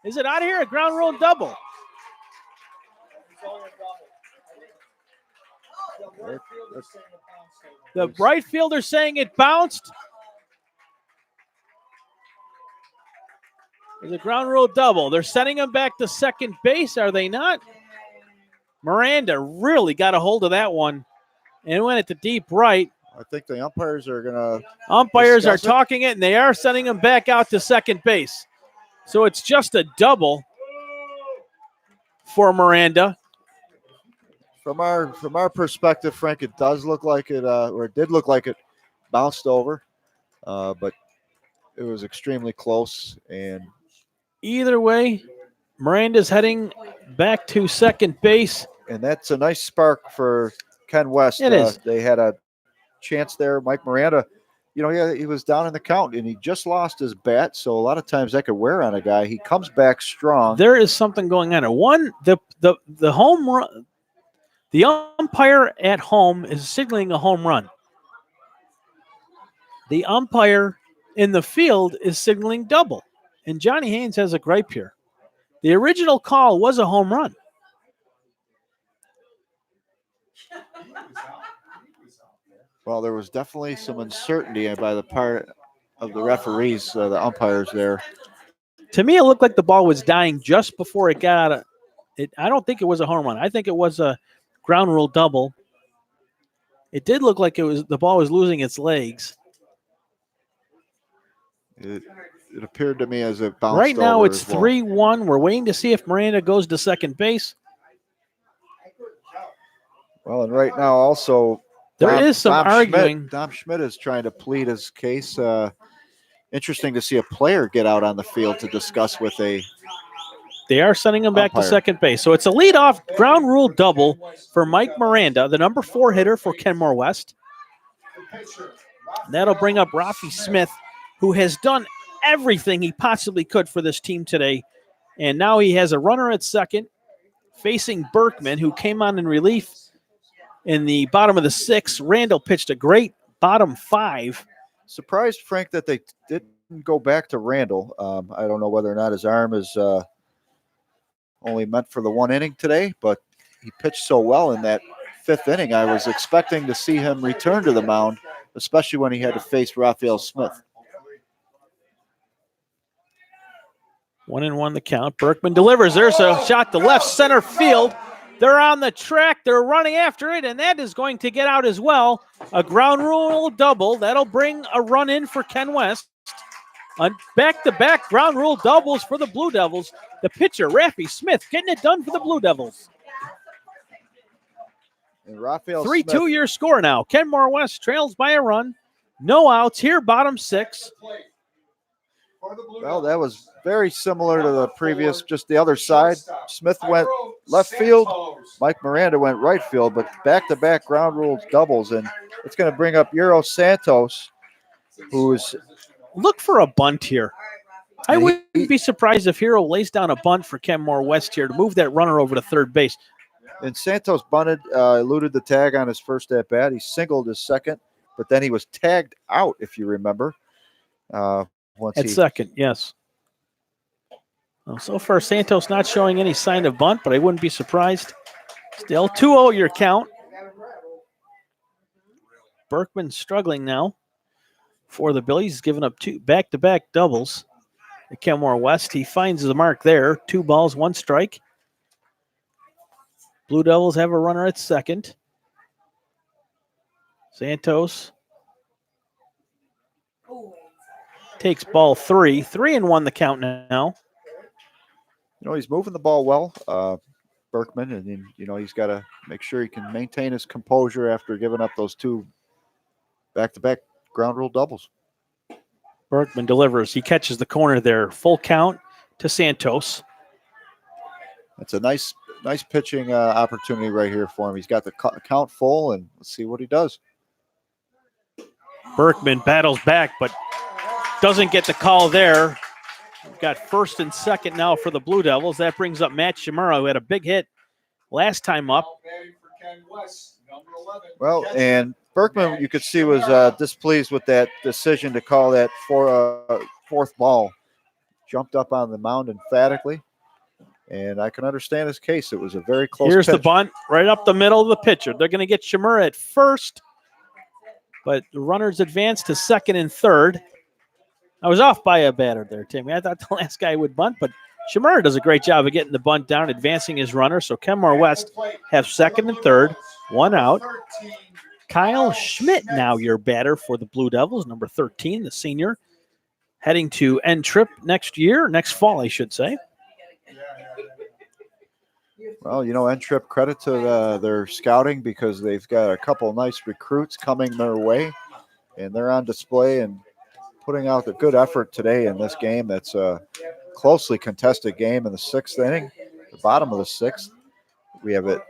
Is it out of here? A ground rule double. The right fielder saying it bounced. It's a ground rule double. They're sending him back to second base, are they not? Miranda really got a hold of that one and went it to deep right. I think the umpires are going to. Umpires are talking it, and they are sending him back out to second base. So it's just a double for Miranda. From our perspective, Frank, it does look like it, or it did look like it bounced over, but it was extremely close. And either way, Miranda's heading back to second base. And that's a nice spark for Ken West. It is. They had a chance there. Mike Miranda, he was down in the count, and he just lost his bat, so a lot of times that could wear on a guy. He comes back strong. There is something going on. The home run. The umpire at home is signaling a home run. The umpire in the field is signaling double. And Johnny Haynes has a gripe here. The original call was a home run. Well, there was definitely some uncertainty by the part of the referees, the umpires there. To me, it looked like the ball was dying just before it got out of it. I don't think it was a home run. I think it was a ground rule double. It did look like the ball was losing its legs. It appeared to me as it bounced. Right now over it's 3-1. We're waiting to see if Miranda goes to second base. Well, and right now also there is some arguing. Dom Schmidt is trying to plead his case. Interesting to see a player get out on the field to discuss with a. They are sending him back to second base. So it's a leadoff ground rule double for Mike Miranda, the number 4 hitter for Kenmore West. That'll bring up Rafi Smith, who has done everything he possibly could for this team today. And now he has a runner at second facing Berkman, who came on in relief in the bottom of the 6th. Randall pitched a great bottom 5. Surprised, Frank, that they didn't go back to Randall. I don't know whether or not his arm is only meant for the 1 inning today, but he pitched so well in that 5th inning. I was expecting to see him return to the mound, especially when he had to face Raphael Smith. 1-1 the count. Berkman delivers. There's a shot to left center field. They're on the track. They're running after it, and that is going to get out as well. A ground rule double. That'll bring a run in for Ken West. On back-to-back ground rule doubles for the Blue Devils. The pitcher, Raffy Smith, getting it done for the Blue Devils. And Raphael 3-2 Smith, your score now. Kenmore West trails by a run. No outs here, bottom 6. well, that was very similar to the previous, just the other side. Smith went left field. Mike Miranda went right field, but back-to-back ground rule doubles. And it's going to bring up Euro Santos, who's Look for a bunt here. I wouldn't be surprised if Hero lays down a bunt for Kenmore West here to move that runner over to third base. and Santos bunted, eluded the tag on his first at bat. He singled his second, but then he was tagged out, if you remember. At second, yes. Well, so far, Santos not showing any sign of bunt, but I wouldn't be surprised. Still 2-0 your count. Berkman struggling now for the Billies. He's given up 2 back-to-back doubles at Kenmore West. He finds the mark there. 2 balls, 1 strike. Blue Devils have a runner at second. Santos takes ball 3. 3-1 the count now. You know, he's moving the ball well, Berkman, and then, you know, he's got to make sure he can maintain his composure after giving up those 2 back-to-back ground rule doubles. Berkman delivers. He catches the corner there. Full count to Santos. That's a nice pitching opportunity right here for him. He's got the count full, and let's see what he does. Berkman battles back, but doesn't get the call there. We've got first and second now for the Blue Devils. That brings up Matt Shimura, who had a big hit last time up. Well, and Berkman, you could see, was displeased with that decision to call that fourth ball. Jumped up on the mound emphatically, and I can understand his case. It was a very close Here's pitch. the bunt right up the middle of the pitcher. They're going to get Shimura at first, but the runners advance to second and third. I was off by a batter there, Timmy. I thought the last guy would bunt, but Shimura does a great job of getting the bunt down, advancing his runner. So Kenmore West have second and third, 1 out. Kyle Schmidt now your batter for the Blue Devils, number 13, the senior, heading to end trip next fall, I should say. Well, you know, N-Trip, credit to their scouting, because they've got a couple nice recruits coming their way, and they're on display and putting out a good effort today in this game. That's a closely contested game in the 6th inning, the bottom of the 6th. We have it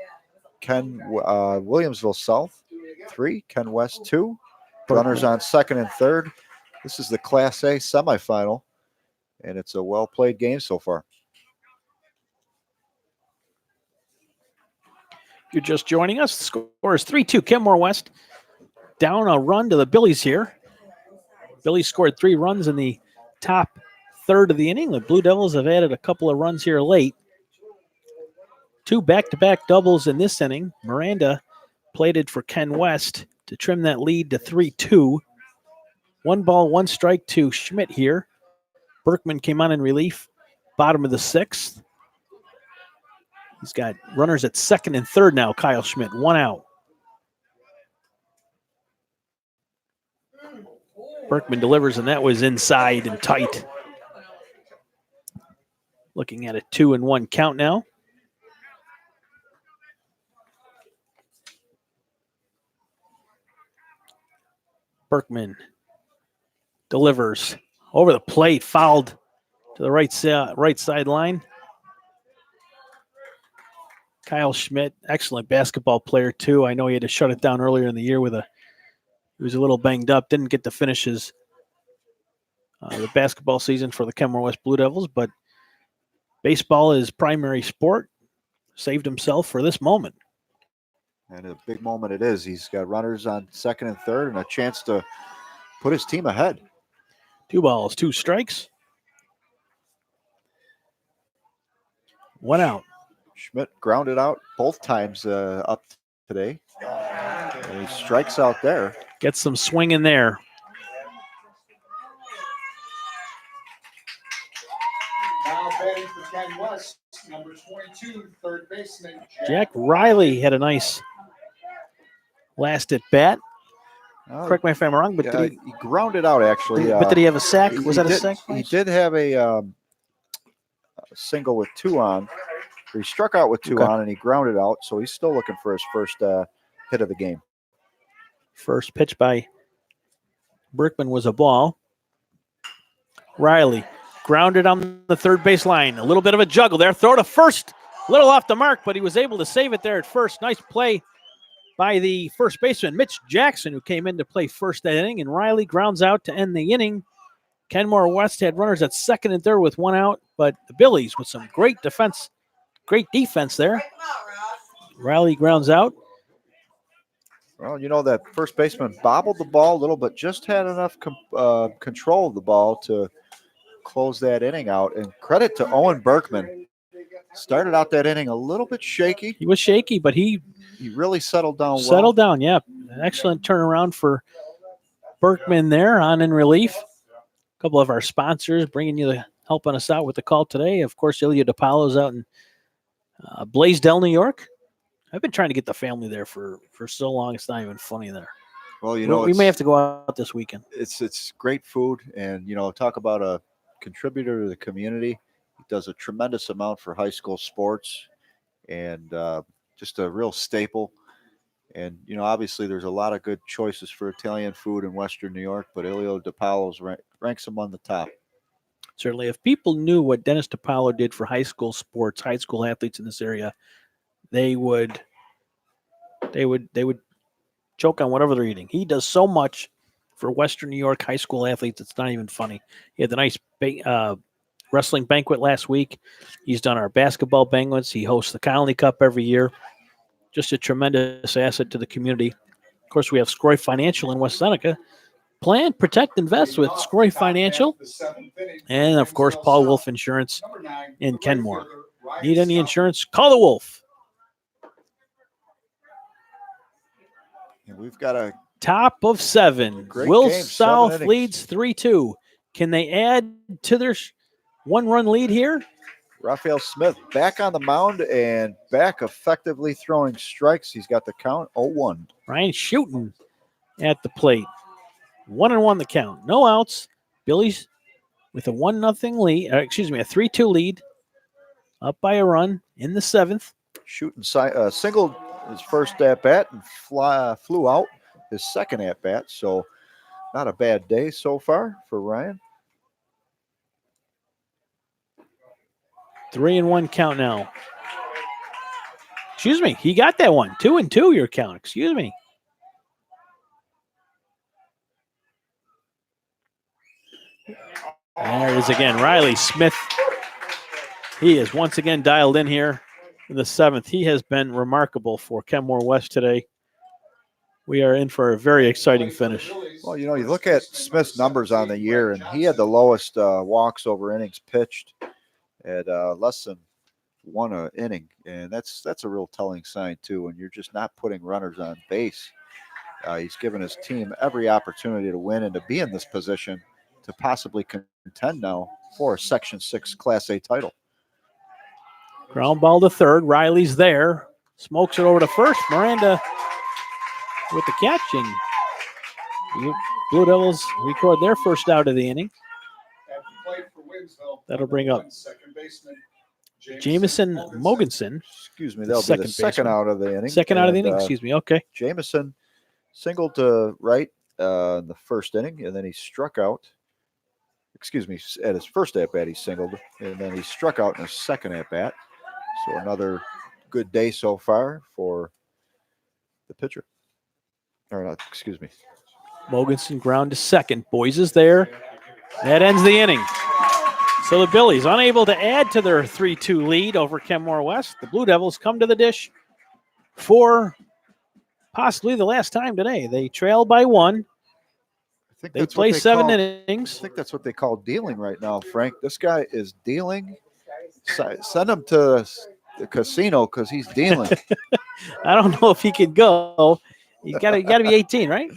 Williamsville South 3, Ken West 2. Runners on second and third. This is the Class A semifinal, and it's a well-played game so far. You're just joining us. The score is 3-2. Kenmore West down a run to the Billies here. Billies scored 3 runs in the top third of the inning. The Blue Devils have added a couple of runs here late. 2 back-to-back doubles in this inning. Miranda plated for Ken West to trim that lead to 3-2. 1 ball, 1 strike to Schmidt here. Berkman came on in relief, bottom of the 6th. He's got runners at second and third now, Kyle Schmidt, 1 out. Berkman delivers, and that was inside and tight. Looking at a 2-1 count now. Berkman delivers over the plate, fouled to the right sideline. Kyle Schmidt, excellent basketball player too. I know he had to shut it down earlier in the year he was a little banged up, didn't get to finish his the basketball season for the Kenmore West Blue Devils, but baseball is primary sport. Saved himself for this moment. And a big moment it is. He's got runners on second and third and a chance to put his team ahead. 2 balls, 2 strikes. 1 out. Schmidt grounded out both times up today. And he strikes out there. Gets some swing in there. Now batting for Ken West, number 22, third baseman Jack Riley had a nice last at bat. Correct me if I'm wrong, but Yeah, he grounded out actually. but did he have a sack? Was that a sack? He did have a single with 2 on. He struck out with 2 on, and he grounded out. So he's still looking for his first hit of the game. First pitch by Berkman was a ball. Riley grounded on the third base line. A little bit of a juggle there. Throw to first. A little off the mark, but he was able to save it there at first. Nice play by the first baseman, Mitch Jackson, who came in to play first that inning, and Riley grounds out to end the inning. Kenmore West had runners at second and third with 1 out, but the Billies with some great defense there. Riley grounds out. Well, you know, that first baseman bobbled the ball a little, but just had enough control of the ball to close that inning out. And credit to Owen Berkman. Started out that inning a little bit shaky. He was shaky, but he really settled down well. Settled down, yeah. An excellent turnaround for Berkman there on in relief. A couple of our sponsors helping us out with the call today. Of course, Ilya DePaulo's out in Blaisdell, New York. I've been trying to get the family there for so long. It's not even funny there. Well, you know, we may have to go out this weekend. It's great food, and you know, talk about a contributor to the community. He does a tremendous amount for high school sports, and just a real staple. And you know, obviously, there's a lot of good choices for Italian food in Western New York, but Ilya DePaulo's ranks among the top. Certainly, if people knew what Dennis DePaulo did for high school sports, high school athletes in this area, they would choke on whatever they're eating. He does so much for Western New York high school athletes. It's not even funny. He had the nice wrestling banquet last week. He's done our basketball banquets. He hosts the Connolly Cup every year. Just a tremendous asset to the community. Of course, we have Scroy Financial in West Seneca. Plan, protect, invest with Scroy Financial. And, of course, Paul Wolf Insurance in Kenmore. Need any insurance? Call the Wolf. And we've got a top of 7. Will South leads 3-2. Can they add to their 1-run lead here? Raphael Smith back on the mound and back effectively throwing strikes. He's got the count 0-1. Ryan shooting at the plate. 1-1 the count. No outs. Billy's with a 1-0 lead. A 3-2 lead. Up by a run in the 7th. Shooting singled his first at bat and flew out his second at bat. So not a bad day so far for Ryan. 3-1 count now. Excuse me. He got that one. 2-2 your count. Excuse me. There it is again. Riley Smith. He is once again dialed in here in the 7th. He has been remarkable for Kenmore West today. We are in for a very exciting finish. Well, you know, you look at Smith's numbers on the year, and he had the lowest walks over innings pitched at less than 1 inning, and that's a real telling sign too. When you're just not putting runners on base, he's given his team every opportunity to win and to be in this position to possibly contend now for a Section 6 Class A title. Ground ball to third. Riley's there. Smokes it over to first. Miranda with the catch, and the Blue Devils record their first out of the inning. That'll bring up Jameson Mogensen. Excuse me, that'll be the second out of the inning. Second out of the inning, excuse me, okay. Jameson singled to right in the first inning, and then he struck out. Excuse me, at his first at-bat he singled, and then he struck out in his second at-bat. So another good day so far for the pitcher. Or not, excuse me. Mogensen ground to second. Boys is there. That ends the inning. So the Billies unable to add to their 3-2 lead over Kenmore West. The Blue Devils come to the dish for possibly the last time today. They trail by 1. They play 7 innings. I think that's what they call dealing right now, Frank. This guy is dealing. Send him to the casino because he's dealing. I don't know if he can go. You got to be 18, right?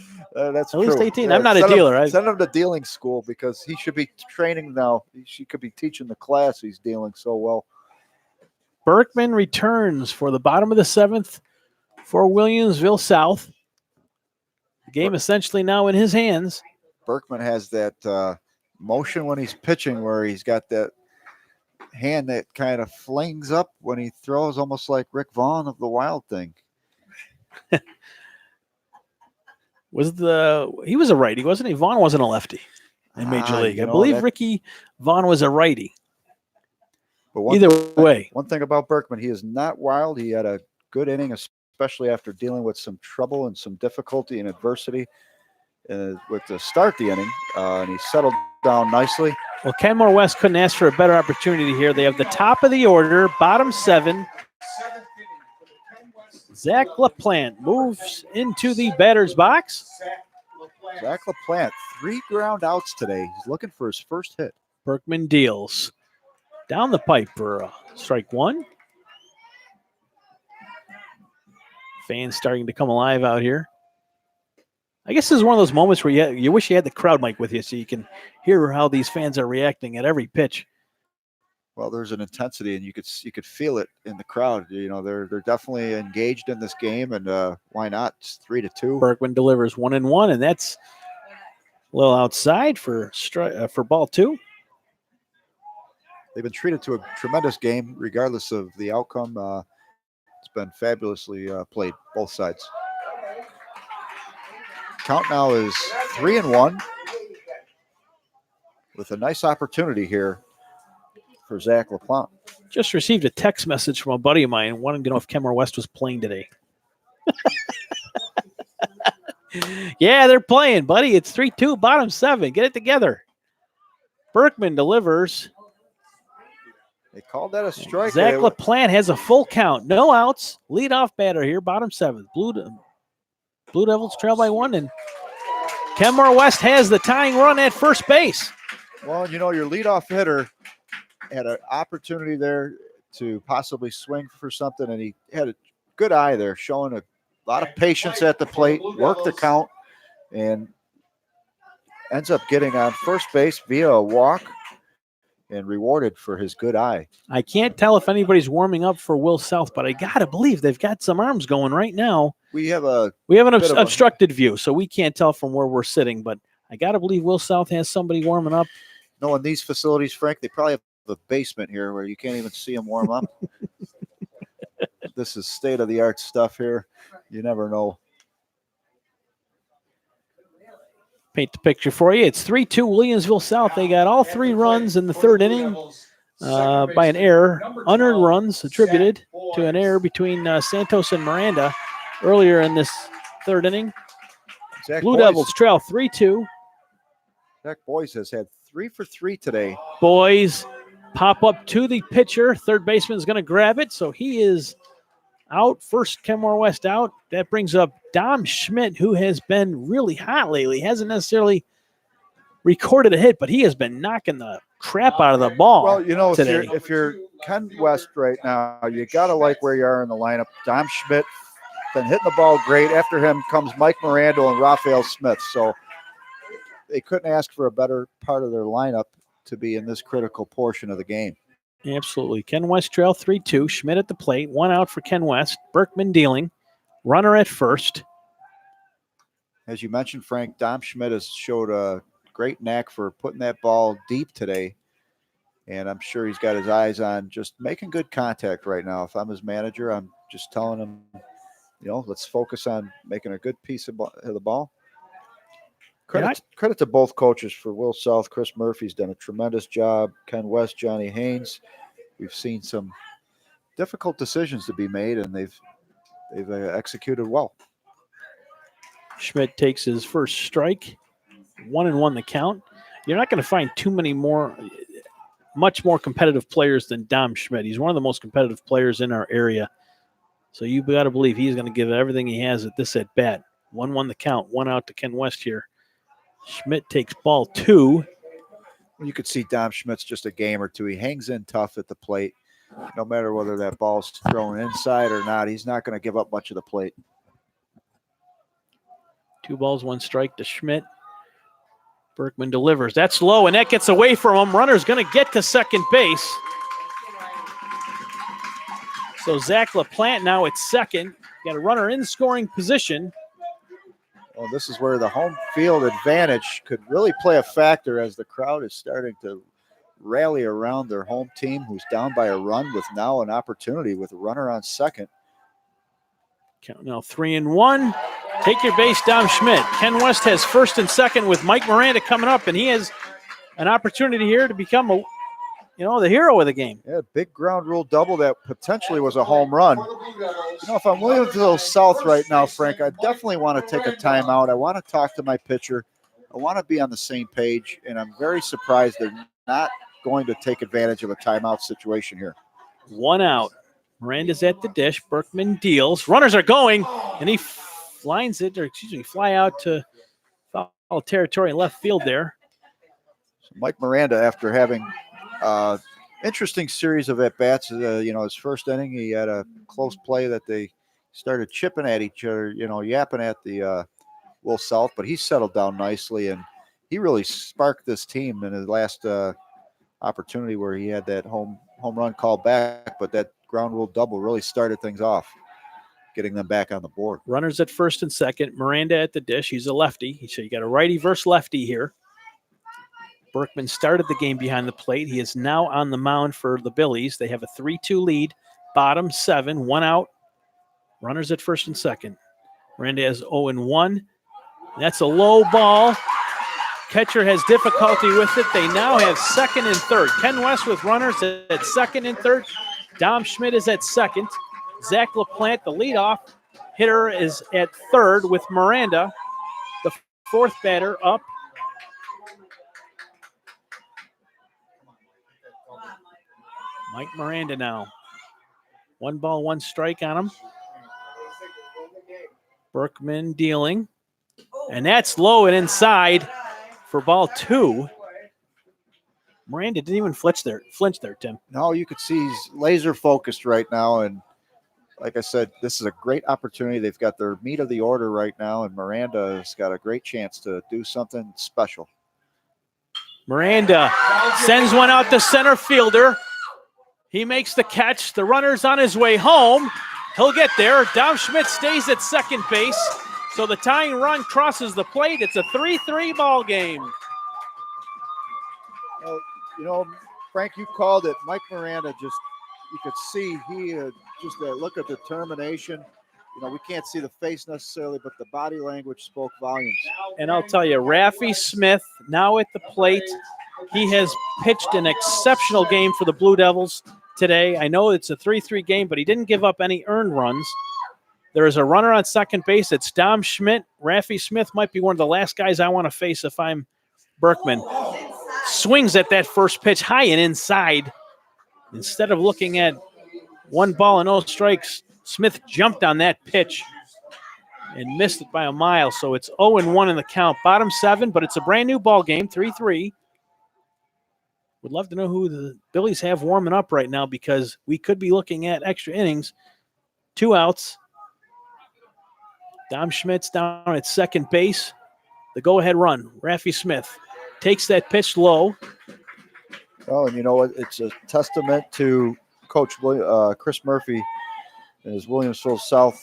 That's At least true. 18. I'm not a dealer. Send him to dealing school because he should be training now. She could be teaching the class. He's dealing so well. Berkman returns for the bottom of the 7th for Williamsville South. The game essentially now in his hands. Berkman has that motion when he's pitching where he's got that hand that kind of flings up when he throws, almost like Rick Vaughn of the Wild Thing. He was a righty, wasn't he? Vaughn wasn't a lefty in Major League. I believe Ricky Vaughn was a righty. But Either way. One thing about Berkman, he is not wild. He had a good inning, especially after dealing with some trouble and some difficulty and adversity with the start the inning, and he settled down nicely. Well, Kenmore West couldn't ask for a better opportunity here. They have the top of the order, bottom 7. Zach LaPlante moves into the batter's box. Zach LaPlante, 3 ground outs today. He's looking for his first hit. Berkman deals down the pipe for strike 1. Fans starting to come alive out here. I guess this is one of those moments where you wish you had the crowd mic with you so you can hear how these fans are reacting at every pitch. Well, there's an intensity, and you could feel it in the crowd. You know, they're definitely engaged in this game, and why not? It's 3-2. Berkman delivers 1-1, and that's a little outside for ball 2. They've been treated to a tremendous game, regardless of the outcome. It's been fabulously played, both sides. Count now is 3-1 with a nice opportunity here for Zach LaPlante. Just received a text message from a buddy of mine wanting to know if Kenmore West was playing today. Yeah, they're playing, buddy. It's 3-2, bottom 7. Get it together. Berkman delivers. They called that a strike. Zach LaPlante has a full count. No outs. Leadoff batter here, bottom 7. Blue Devils trail by 1, and Kenmore West has the tying run at first base. Well, you know, your leadoff hitter had an opportunity there to possibly swing for something, and he had a good eye there, showing a lot of patience at the plate, worked the count, and ends up getting on first base via a walk and rewarded for his good eye. I can't tell if anybody's warming up for Will South, but I got to believe they've got some arms going right now. We have an obstructed view, so we can't tell from where we're sitting, but I got to believe Will South has somebody warming up. No, in these facilities, Frank, they probably have a basement here where you can't even see them warm up. This is state-of-the-art stuff here. You never know. Paint the picture for you. It's 3-2 Williamsville South. They got all 3 runs in the 3rd inning by an error. Unearned runs attributed to an error between Santos and Miranda earlier in this 3rd inning. Blue Devils trail 3-2. Zach Boyce has had 3 for 3 today. Boys pop up to the pitcher. Third baseman is going to grab it, so he is out. First Kenmore West out. That brings up Dom Schmidt, who has been really hot lately. Hasn't necessarily recorded a hit, but he has been knocking the crap out of the ball. Well, you know, today. if you're Ken West right now, you got to like where you are in the lineup. Dom Schmidt been hitting the ball great. After him comes Mike Miranda and Raphael Smith. So they couldn't ask for a better part of their lineup to be in this critical portion of the game. Absolutely. Ken West trail 3-2. Schmidt at the plate. 1 out for Ken West. Berkman dealing. Runner at first. As you mentioned, Frank, Dom Schmidt has showed a great knack for putting that ball deep today. And I'm sure he's got his eyes on just making good contact right now. If I'm his manager, I'm just telling him, you know, let's focus on making a good piece of the ball. Credit to both coaches for Will South. Chris Murphy's done a tremendous job. Ken West, Johnny Haynes. We've seen some difficult decisions to be made, and they've executed well. Schmidt takes his first strike. 1-1 the count. You're not going to find much more competitive players than Dom Schmidt. He's one of the most competitive players in our area. So you've got to believe he's going to give everything he has at this at bat. 1-1 the count. 1 out to Ken West here. Schmidt takes ball 2. You could see Dom Schmidt's just a game or two. He hangs in tough at the plate. No matter whether that ball's thrown inside or not, he's not going to give up much of the plate. 2 balls, 1 strike to Schmidt. Berkman delivers. That's low, and that gets away from him. Runner's going to get to second base. So Zach LaPlante now at second. Got a runner in scoring position. Well, this is where the home field advantage could really play a factor as the crowd is starting to rally around their home team who's down by a run with now an opportunity with a runner on second. Count now 3-1. Take your base, Dom Schmidt. Ken West has first and second with Mike Miranda coming up, and he has an opportunity here to become the hero of the game. Yeah, big ground rule double that potentially was a home run. If I'm Williamsville South right now, Frank, I definitely want to take a timeout. I want to talk to my pitcher. I want to be on the same page, and I'm very surprised they're not going to take advantage of a timeout situation here. 1 out. Miranda's at the dish. Berkman deals. Runners are going, and he fly out to foul territory in left field there. So Mike Miranda, after having interesting series of at-bats, his first inning, he had a close play that they started chipping at each other, yapping at the Will South, but he settled down nicely, and he really sparked this team in his last opportunity where he had that home run called back, but that ground rule double really started things off, getting them back on the board. Runners at first and second. Miranda at the dish. He's a lefty. So you got a righty versus lefty here. Berkman started the game behind the plate. He is now on the mound for the Billies. They have a 3-2 lead. Bottom 7, 1 out. Runners at first and second. Miranda has 0-1. That's a low ball. Catcher has difficulty with it. They now have second and third. Ken West with runners at second and third. Dom Schmidt is at second. Zach LaPlante, the leadoff hitter, is at third with Miranda, the fourth batter, up. Mike Miranda now. 1 ball, 1 strike on him. Berkman dealing. And that's low and inside for ball 2. Miranda didn't even flinch there, Tim. No, you could see he's laser focused right now. And like I said, this is a great opportunity. They've got their meat of the order right now, and Miranda has got a great chance to do something special. Miranda sends one out to center fielder. He makes the catch. The runner's on his way home. He'll get there. Dom Schmidt stays at second base. So the tying run crosses the plate. It's a 3-3 ball game. Frank, you called it. Mike Miranda you could see he just a look of determination. We can't see the face necessarily, but the body language spoke volumes. And I'll tell you, Raffy Smith now at the plate. He has pitched an exceptional game for the Blue Devils today. I know it's a 3-3 game, but he didn't give up any earned runs. There is a runner on second base. It's Dom Schmidt. Raffy Smith might be one of the last guys I want to face if I'm Berkman. Swings at that first pitch high and inside. Instead of looking at 1 ball and 0 strikes, Smith jumped on that pitch and missed it by a mile. So it's 0-1 in the count. Bottom 7, but it's a brand new ball game, 3-3. Would love to know who the Billies have warming up right now, because we could be looking at extra innings. 2 outs. Dom Schmidt's down at second base. The go-ahead run. Raffy Smith takes that pitch low. Oh, and you know what? It's a testament to Coach Chris Murphy and his Williamsville South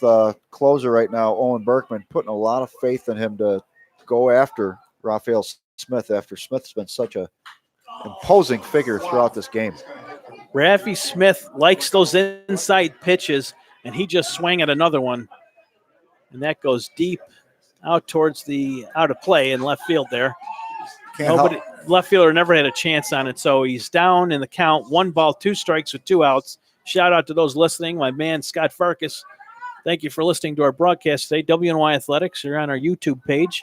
closer right now, Owen Berkman, putting a lot of faith in him to go after Raphael Smith after Smith's been such a imposing figure throughout this game. Raffy Smith likes those inside pitches, and he just swung at another one. And that goes deep out towards the out of play in left field there. Left fielder never had a chance on it, so he's down in the count. 1 ball, 2 strikes with 2 outs. Shout out to those listening. My man, Scott Farkas, thank you for listening to our broadcast today. WNY Athletics, you're on our YouTube page.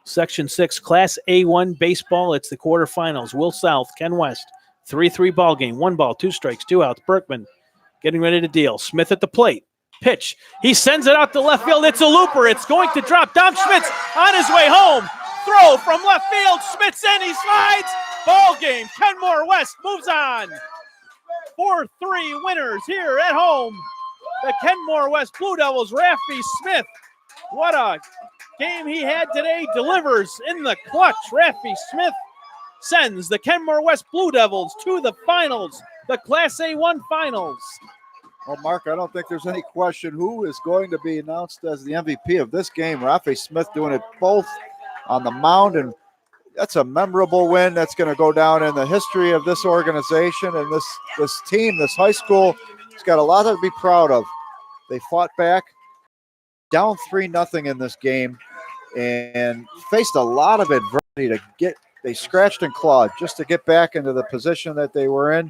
Section 6, Class A1 baseball. It's the quarterfinals. Will South, Ken West. 3-3 ball game. 1 ball, 2 strikes, 2 outs. Berkman getting ready to deal. Smith at the plate. Pitch. He sends it out to left field. It's a looper. It's going to drop. Dom Schmidt's on his way home. Throw from left field. Schmidt's in. He slides. Ball game. Kenmore West moves on. 4-3 winners here at home. The Kenmore West Blue Devils. Raffy Smith. What a game he had today delivers in the clutch. Raffy Smith sends the Kenmore West Blue Devils to the finals, the Class A1 finals. Well, Mark, I don't think there's any question who is going to be announced as the MVP of this game. Rafi Smith doing it both on the mound, and that's a memorable win that's going to go down in the history of this organization and this team, this high school. It's got a lot to be proud of. They fought back, down 3-0 in this game, and faced a lot of adversity to get. They scratched and clawed just to get back into the position that they were in.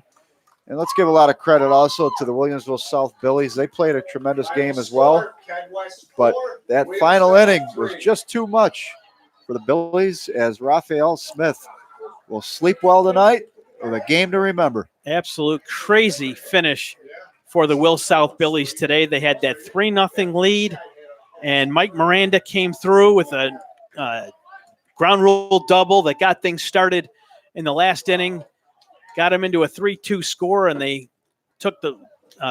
And let's give a lot of credit also to the Williamsville South Billies. They played a tremendous game as well. But that final inning was just too much for the Billies, as Raphael Smith will sleep well tonight with a game to remember. Absolute crazy finish for the Will South Billies today. They had that 3-0 lead, and Mike Miranda came through with a ground rule double that got things started in the last inning. Got him into a 3-2 score, and they took the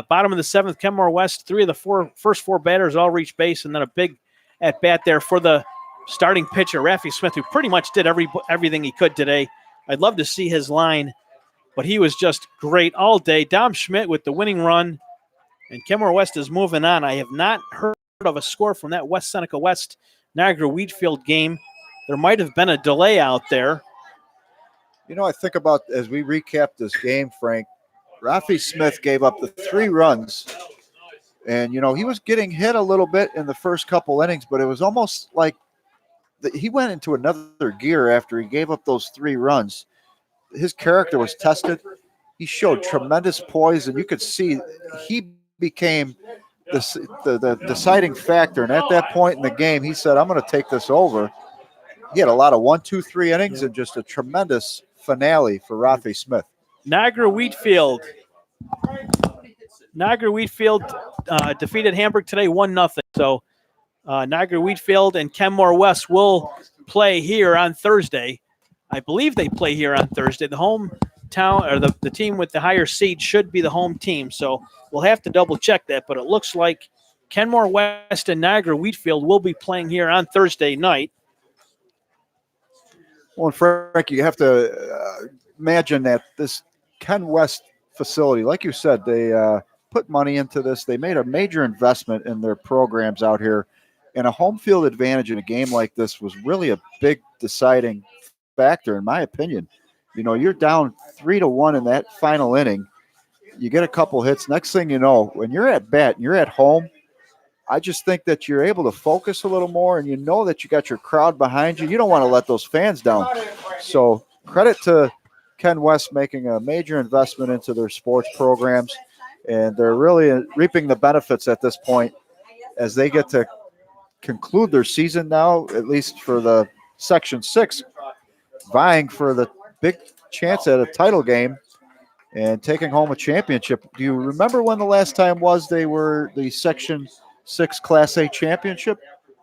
bottom of the seventh. Kenmore West, three of the first four batters all reached base, and then a big at-bat there for the starting pitcher, Raffy Smith, who pretty much did everything he could today. I'd love to see his line, but he was just great all day. Dom Schmidt with the winning run, and Kenmore West is moving on. I have not heard of a score from that West Seneca West Niagara Wheatfield game. There might have been a delay out there. You know, I think about as we recap this game, Frank, Rafi Smith gave up the 3 runs. And, you know, he was getting hit a little bit in the first couple innings, but it was almost like he went into another gear after he gave up those 3 runs. His character was tested. He showed tremendous poise, and you could see he became the deciding factor. And at that point in the game, he said, I'm going to take this over. He had a lot of 1, 2, 3 innings and just a tremendous finale for Rafi Smith. Niagara Wheatfield defeated Hamburg today 1-0. So Niagara Wheatfield and Kenmore West will play here on Thursday. I believe they play here on Thursday. The hometown, or the team with the higher seed, should be the home team. So we'll have to double check that. But it looks like Kenmore West and Niagara Wheatfield will be playing here on Thursday night. Well, and Frank, you have to imagine that this Ken West facility, like you said, they put money into this. They made a major investment in their programs out here. And a home field advantage in a game like this was really a big deciding factor, in my opinion. You know, you're down 3-1 in that final inning. You get a couple hits. Next thing you know, when you're at bat and you're at home, I just think that you're able to focus a little more, and you know that you got your crowd behind you. You don't want to let those fans down. So credit to Ken West making a major investment into their sports programs, and they're really reaping the benefits at this point as they get to conclude their season now, at least for the Section 6, vying for the big chance at a title game and taking home a championship. Do you remember when the last time was they were the Section 6 Class A championship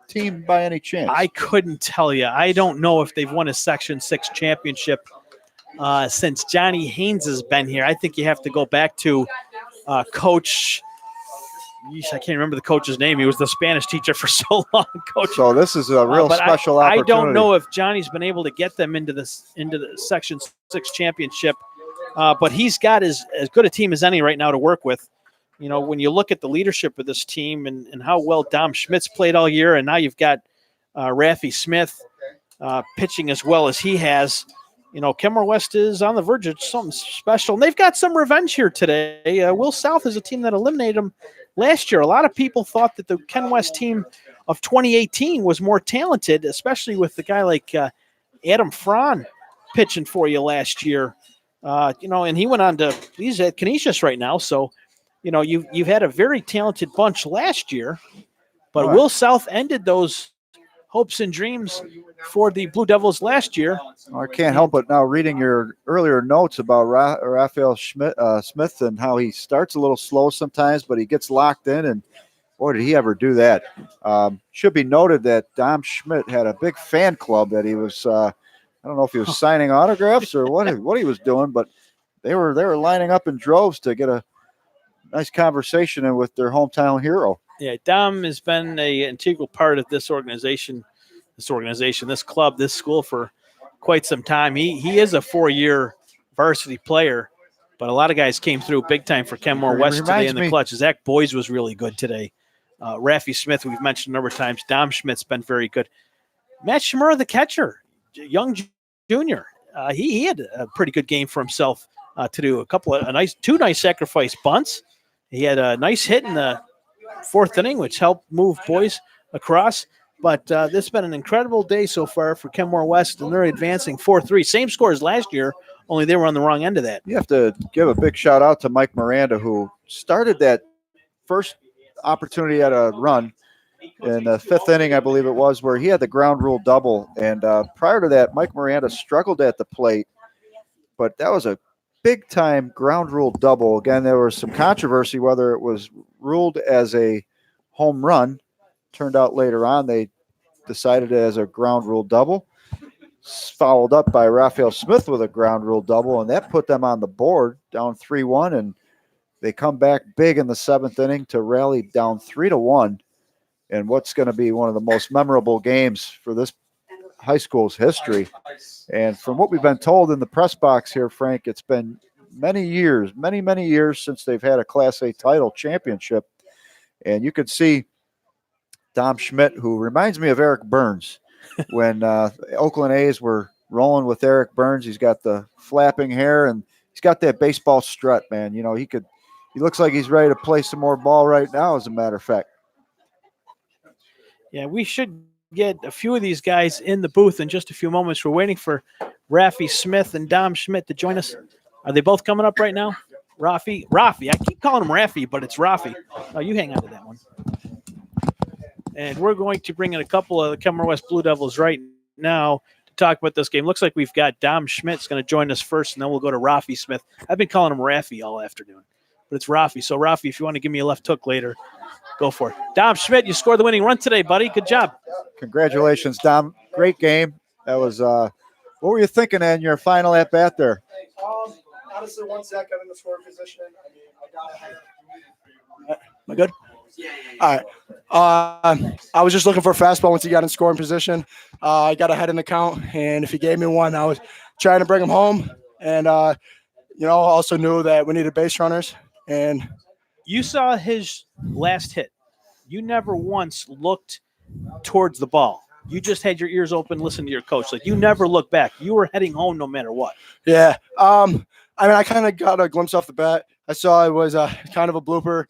team by any chance? I couldn't tell you. I don't know if they've won a Section 6 championship since Johnny Haynes has been here. I think you have to go back to Coach. I can't remember the coach's name. He was the Spanish teacher for so long. Coach. So this is a real special opportunity. I don't know if Johnny's been able to get them into the Section 6 championship, but he's got as good a team as any right now to work with. You know, when you look at the leadership of this team and how well Dom Schmidt's played all year, and now you've got Raffy Smith pitching as well as he has, you know, Kenmore West is on the verge of something special. And they've got some revenge here today. Will South is a team that eliminated them last year. A lot of people thought that the Ken West team of 2018 was more talented, especially with the guy like Adam Fran pitching for you last year. You know, and he went on to – he's at Canisius right now. So, you know, you've had a very talented bunch last year. But right. Will South ended those hopes and dreams for the Blue Devils last year. I can't help but now reading your earlier notes about Raphael Smith and how he starts a little slow sometimes, but he gets locked in, and boy, did he ever do that. Should be noted that Dom Schmidt had a big fan club that he was, I don't know if he was signing autographs or what he was doing, but they were lining up in droves to get a nice conversation in with their hometown hero. Yeah, Dom has been an integral part of this organization this organization, this club, this school for quite some time. He is a 4-year varsity player, but a lot of guys came through big time for Kenmore West today in the clutch. Zach Boys was really good today. Raffi Smith, we've mentioned a number of times. Dom Schmidt's been very good. Matt Shimura, the catcher, young junior, he had a pretty good game for himself to do two nice sacrifice bunts. He had a nice hit in the 4th inning, which helped move boys across. But this has been an incredible day so far for Kenmore West, and they're advancing 4-3. Same score as last year, only they were on the wrong end of that. You have to give a big shout out to Mike Miranda, who started that first opportunity at a run in the 5th inning, I believe it was, where he had the ground rule double. And prior to that, Mike Miranda struggled at the plate, but that was a big-time ground rule double. Again, there was some controversy whether it was ruled as a home run. Turned out later on they decided it as a ground rule double. Followed up by Raphael Smith with a ground rule double, and that put them on the board down 3-1, and they come back big in the 7th inning to rally down 3-1. And what's going to be one of the most memorable games for this high school's history. And from what we've been told in the press box here, Frank, it's been many years since they've had a Class A title championship. And you could see Dom Schmidt, who reminds me of Eric Burns. When Oakland A's were rolling with Eric Burns, he's got the flapping hair and he's got that baseball strut, man. You know, he looks like he's ready to play some more ball right now, as a matter of fact. Yeah, we should get a few of these guys in the booth in just a few moments. We're waiting for Raffi Smith and Dom Schmidt to join us. Are they both coming up right now? Raffi. I keep calling him Raffi, but it's Raffi. Oh, you hang on to that one. And we're going to bring in a couple of the Kenmore West Blue Devils right now to talk about this game. Looks like we've got Dom Schmidt's going to join us first, and then we'll go to Raffi Smith. I've been calling him Raffi all afternoon, but it's Raffi. So, Raffi, if you want to give me a left hook later, go for it. Dom Schmidt, you scored the winning run today, buddy. Good job. Congratulations, Dom. Great game. That was what were you thinking in your final at bat there? Honestly, once Zach got in the scoring position, I got ahead. Am I good? All right. I was just looking for a fastball once he got in scoring position. I got ahead in the count, and if he gave me one, I was trying to bring him home. And, also knew that we needed base runners. And you saw his last hit. You never once looked towards the ball. You just had your ears open, listened to your coach. Like, you never looked back. You were heading home no matter what. Yeah. I kind of got a glimpse off the bat. I saw it was kind of a blooper.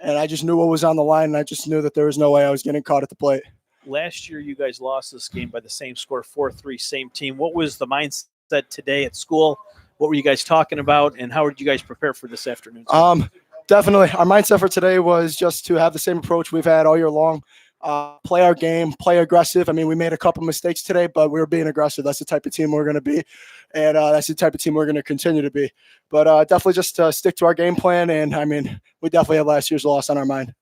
And I just knew what was on the line, and I just knew that there was no way I was getting caught at the plate. Last year, you guys lost this game by the same score, 4-3, same team. What was the mindset today at school? What were you guys talking about, and how did you guys prepare for this afternoon? Definitely. Our mindset for today was just to have the same approach we've had all year long. Play our game, play aggressive. I mean, we made a couple mistakes today, but we were being aggressive. That's the type of team we're going to be, and that's the type of team we're going to continue to be. But definitely just stick to our game plan, and, we definitely have last year's loss on our mind.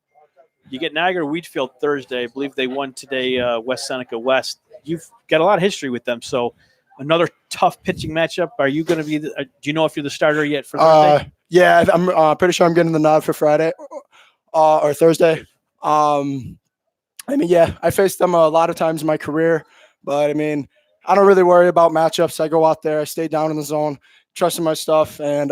You get Niagara Wheatfield Thursday. I believe they won today, West Seneca West. You've got a lot of history with them, so another tough pitching matchup. Are you going to be do you know if you're the starter yet for Thursday? Yeah, I'm pretty sure I'm getting the nod for Friday or Thursday. I faced them a lot of times in my career, but I don't really worry about matchups. I go out there, I stay down in the zone, trusting my stuff, and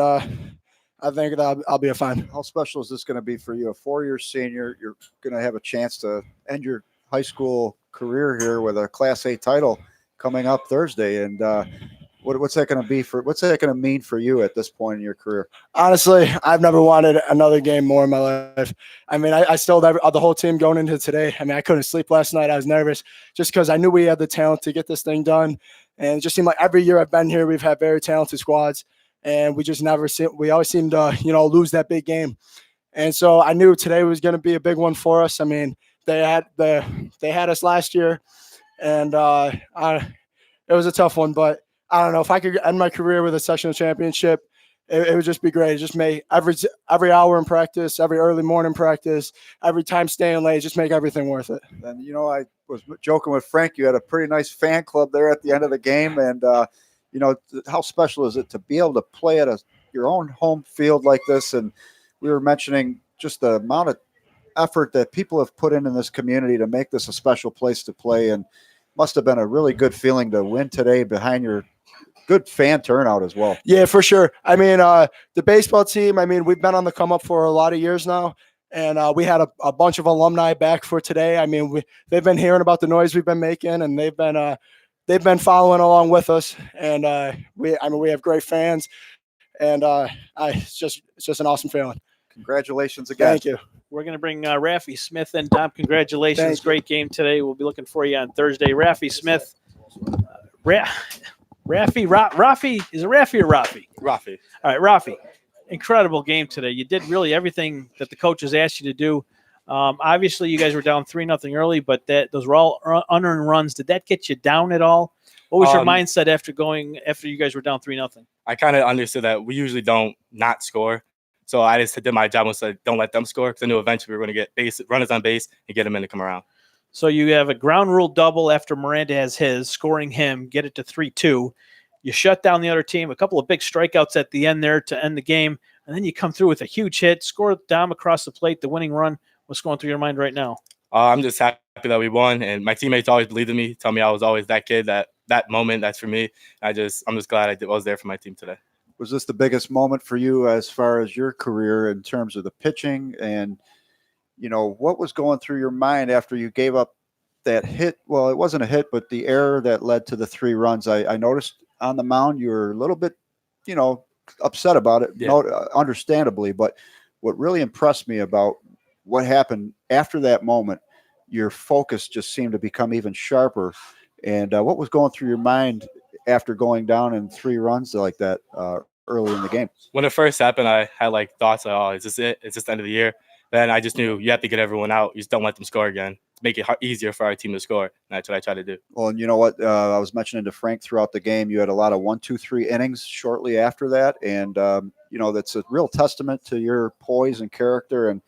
I think that I'll be fine. How special is this going to be for you? A 4-year senior, you're going to have a chance to end your high school career here with a Class A title coming up Thursday. And what's that going to be what's that going to mean for you at this point in your career? Honestly, I've never wanted another game more in my life. I still the whole team going into today. I couldn't sleep last night. I was nervous just because I knew we had the talent to get this thing done. And it just seemed like every year I've been here, we've had very talented squads, and we just we always seem to, lose that big game. And so I knew today was going to be a big one for us. They had us last year, and it was a tough one, but I don't know if I could end my career with a sectional championship. It would just be great. It just make every hour in practice, every early morning practice, every time staying late, just make everything worth it. And I was joking with Frank. You had a pretty nice fan club there at the end of the game, and how special is it to be able to play at your own home field like this? And we were mentioning just the amount of effort that people have put in this community to make this a special place to play, and must have been a really good feeling to win today behind your good fan turnout as well. Yeah, for sure. I mean, the baseball team, I mean, we've been on the come up for a lot of years now. And we had a bunch of alumni back for today. I mean, they've been hearing about the noise we've been making, and they've been following along with us. And we have great fans, and it's just an awesome feeling. Congratulations again. Thank you. We're going to bring Raffy Smith in. Dom, congratulations. Thank you. Great game today. We'll be looking for you on Thursday. Raffy Smith. Raffy, is it Raffy or Raffy? Rafi. All right, Rafi, incredible game today. You did really everything that the coaches asked you to do. Obviously, you guys were down 3-0 early, but those were all unearned runs. Did that get you down at all? What was your mindset after you guys were down 3-0? I kind of understood that we usually don't not score. So I just did my job and said, don't let them score, because I knew eventually we were going to get runners on base and get them in to come around. So you have a ground rule double after Miranda has his, scoring him, get it to 3-2. You shut down the other team, a couple of big strikeouts at the end there to end the game, and then you come through with a huge hit, score Dom across the plate, the winning run. What's going through your mind right now? I'm just happy that we won, and my teammates always believed in me, tell me I was always that kid, that moment, that's for me. I'm just glad I was there for my team today. Was this the biggest moment for you as far as your career in terms of the pitching? And, what was going through your mind after you gave up that hit? Well, it wasn't a hit, but the error that led to the 3 runs. I noticed on the mound you were a little bit, upset about it, yeah. Understandably. But what really impressed me about what happened after that moment, your focus just seemed to become even sharper. And what was going through your mind after going down in 3 runs like that early in the game? When it first happened, I had thoughts like, oh, is this it? It's just the end of the year. Then I just knew you have to get everyone out. You just don't let them score again to make it easier for our team to score. And that's what I try to do. Well, and you know what? I was mentioning to Frank throughout the game, you had a lot of 1, 2, 3 innings shortly after that. And, that's a real testament to your poise and character. And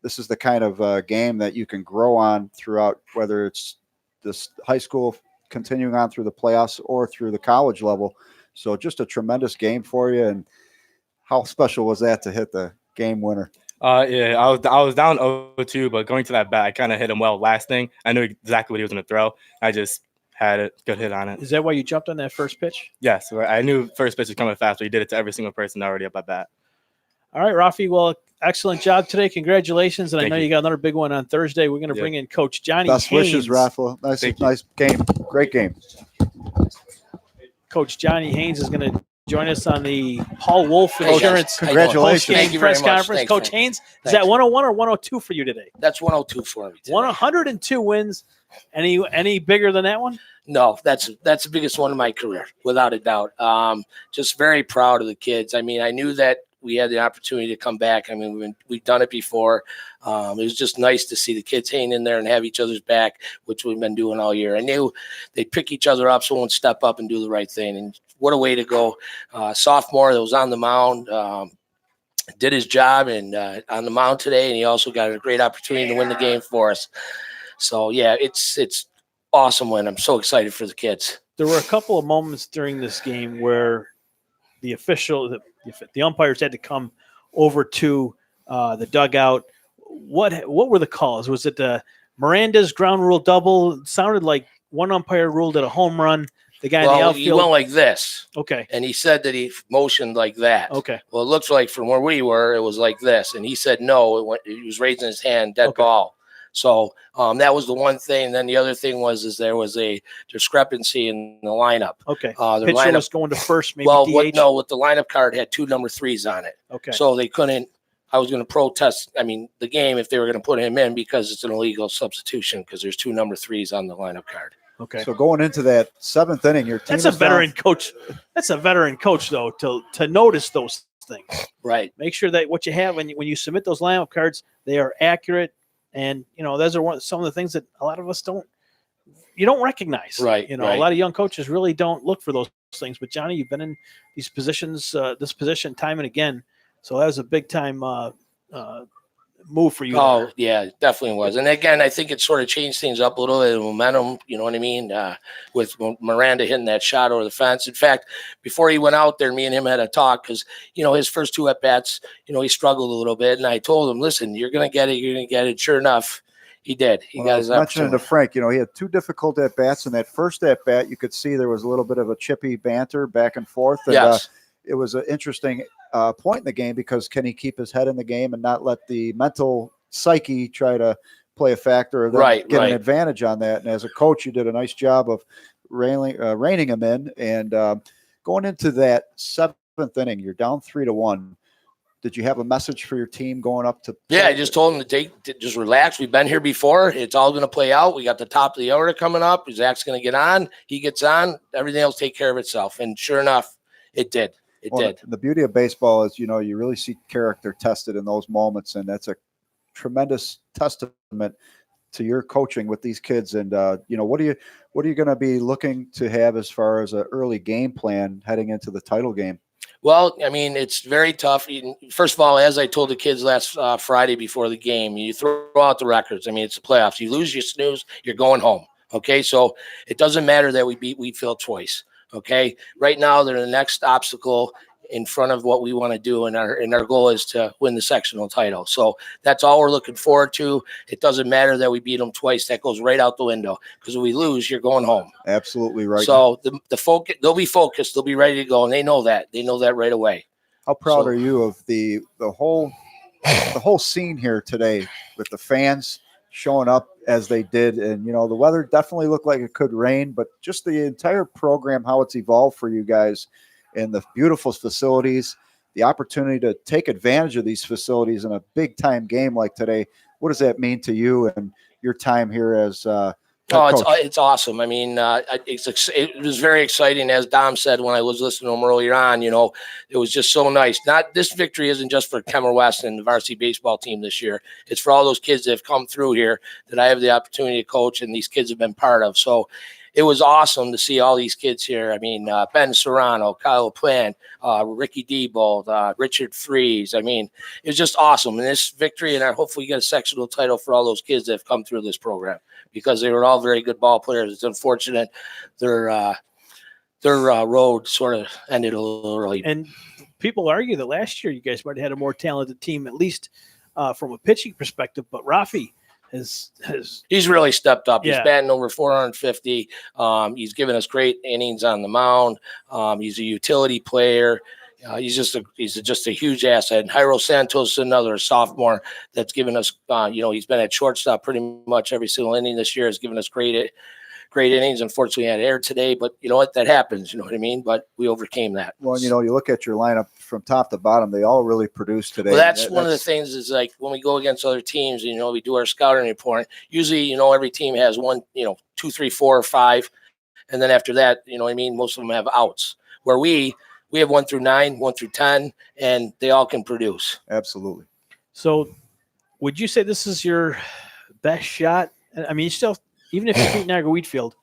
this is the kind of game that you can grow on throughout, whether it's this high school continuing on through the playoffs or through the college level. So just a tremendous game for you. And how special was that to hit the game winner? Yeah, I was down 0-2, but going to that bat, I kind of hit him well last thing. I knew exactly what he was going to throw. I just had a good hit on it. Is that why you jumped on that first pitch? Yes, I knew first pitch was coming fast, but he did it to every single person already up at bat. All right, Rafi. Well, excellent job today. Congratulations. And I know you got another big one on Thursday. We're going to bring in Coach Johnny Best Haynes. wishes, Rafa. Nice game. Great game. Coach Johnny Haynes is going to join us on the Paul Wolf Insurance Congratulations. Thank you press conference. Thanks, Coach man. Haynes, is that 101 or 102 for you today? That's 102 for me today. 102 wins. Any bigger than that one? No, that's the biggest one of my career, without a doubt. Just very proud of the kids. I mean, I knew that we had the opportunity to come back. I mean, we've done it before. It was just nice to see the kids hang in there and have each other's back, which we've been doing all year. I knew they'd pick each other up, someone step up and do the right thing. And what a way to go. Sophomore that was on the mound, did his job and on the mound today, and he also got a great opportunity to win the game for us. So, yeah, it's awesome win. I'm so excited for the kids. There were a couple of moments during this game where the umpires had to come over to the dugout. What were the calls? Was it Miranda's ground rule double? It sounded like one umpire ruled it a home run. The guy in the outfield. He went like this. Okay. And he said that he motioned like that. Okay. Well, it looks like from where we were, it was like this. And he said no. He was raising his hand, dead ball. So that was the one thing. And then the other thing was there was a discrepancy in the lineup. Okay. The pitcher lineup was going to first, maybe well, DH? what the lineup card had 2 number 3s on it. Okay. So they couldn't. I was going to protest, the game if they were going to put him in because it's an illegal substitution because there's 2 number 3s on the lineup card. Okay. So going into that 7th inning, your team That's a veteran coach. That's a veteran coach, though, to notice those things. Right. Make sure that what you have when you submit those lineup cards, they are accurate. And, those are some of the things that a lot of us don't recognize. Right. A lot of young coaches really don't look for those things. But, Johnny, you've been in these positions, this position time and again. So that was a big time move for you. Oh, there. yeah, it definitely was. And again, I think it sort of changed things up a little bit, momentum, you know what I mean? With Miranda hitting that shot over the fence. In fact, before he went out there, me and him had a talk because, his first 2 at-bats, he struggled a little bit. And I told him, listen, you're going to get it. You're going to get it. Sure enough, he did. He got his mentioning to opportunity. Frank, he had 2 difficult at-bats. In that first at-bat, you could see there was a little bit of a chippy banter back and forth. And, Yes. it was an interesting point in the game because can he keep his head in the game and not let the mental psyche try to play a factor or then get an advantage on that? And as a coach, you did a nice job of reining him in. And going into that 7th inning, you're down 3-1. Did you have a message for your team going up to? Yeah, I just told him to just relax. We've been here before. It's all going to play out. We got the top of the order coming up. Zach's going to get on. He gets on. Everything else take care of itself. And sure enough, it did. It did. The beauty of baseball is, you really see character tested in those moments, and that's a tremendous testament to your coaching with these kids. And what are you going to be looking to have as far as an early game plan heading into the title game? Well, I mean, it's very tough. First of all, as I told the kids last Friday before the game, you throw out the records. I mean, it's the playoffs. You lose, you snooze, you're going home. Okay, so it doesn't matter that we beat Wheatfield twice. Okay, right now they're the next obstacle in front of what we want to do, and our goal is to win the sectional title. So that's all we're looking forward to. It doesn't matter that we beat them twice; that goes right out the window. Because if we lose, you're going home. Absolutely right. So the focus, they'll be focused, they'll be ready to go, and they know that. They know that right away. How proud are you of the whole scene here today with the fans showing up as they did? And the weather definitely looked like it could rain, but just the entire program, how it's evolved for you guys, and the beautiful facilities, the opportunity to take advantage of these facilities in a big time game like today. What does that mean to you and your time here as it's awesome. I mean, it was very exciting. As Dom said, when I was listening to him earlier on, it was just so nice. This victory isn't just for Kenmore West and the varsity baseball team this year. It's for all those kids that have come through here that I have the opportunity to coach, and these kids have been part of. So it was awesome to see all these kids here. I mean, Ben Serrano, Kyle Plant, Ricky Diebold, Richard Fries. I mean, it was just awesome. And this victory, and hopefully get a sectional title for all those kids that have come through this program, because they were all very good ball players. It's unfortunate their road sort of ended a little early. And people argue that last year you guys might have had a more talented team, at least from a pitching perspective. But Rafi he's really stepped up. Yeah. He's batting over 450. He's given us great innings on the mound. He's a utility player. He's just a huge asset. And Jairo Santos, another sophomore that's given us, he's been at shortstop pretty much every single inning this year. Has given us great innings. Unfortunately, he had air today, but you know what? That happens. You know what I mean? But we overcame that. Well, you look at your lineup from top to bottom; they all really produced today. Well, that's one of the things is like when we go against other teams, we do our scouting report. Usually, every team has one, 2, 3, 4, or 5, and then after that, most of them have outs. Where we have 1 through 9, 1 through 10, and they all can produce. Absolutely. So, would you say this is your best shot? I mean, you still, even if you beat Niagara Wheatfield,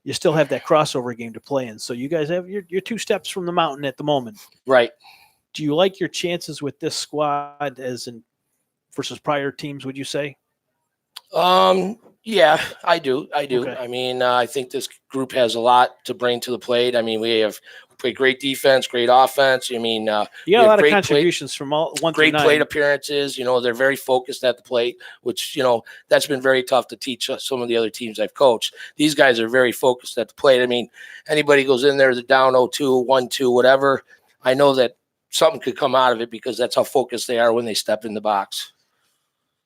you still have that crossover game to play in. So you guys have you're 2 steps from the mountain at the moment. Right. Do you like your chances with this squad versus prior teams? Would you say? Yeah, I do. Okay. I mean, I think this group has a lot to bring to the plate. I mean, we play great defense, great offense. I mean, you got a lot of contributions from all 1 through 9. Great plate appearances. They're very focused at the plate, which, that's been very tough to teach some of the other teams I've coached. These guys are very focused at the plate. I mean, anybody goes in there, they're down 0-2, 1-2, whatever. I know that something could come out of it because that's how focused they are when they step in the box.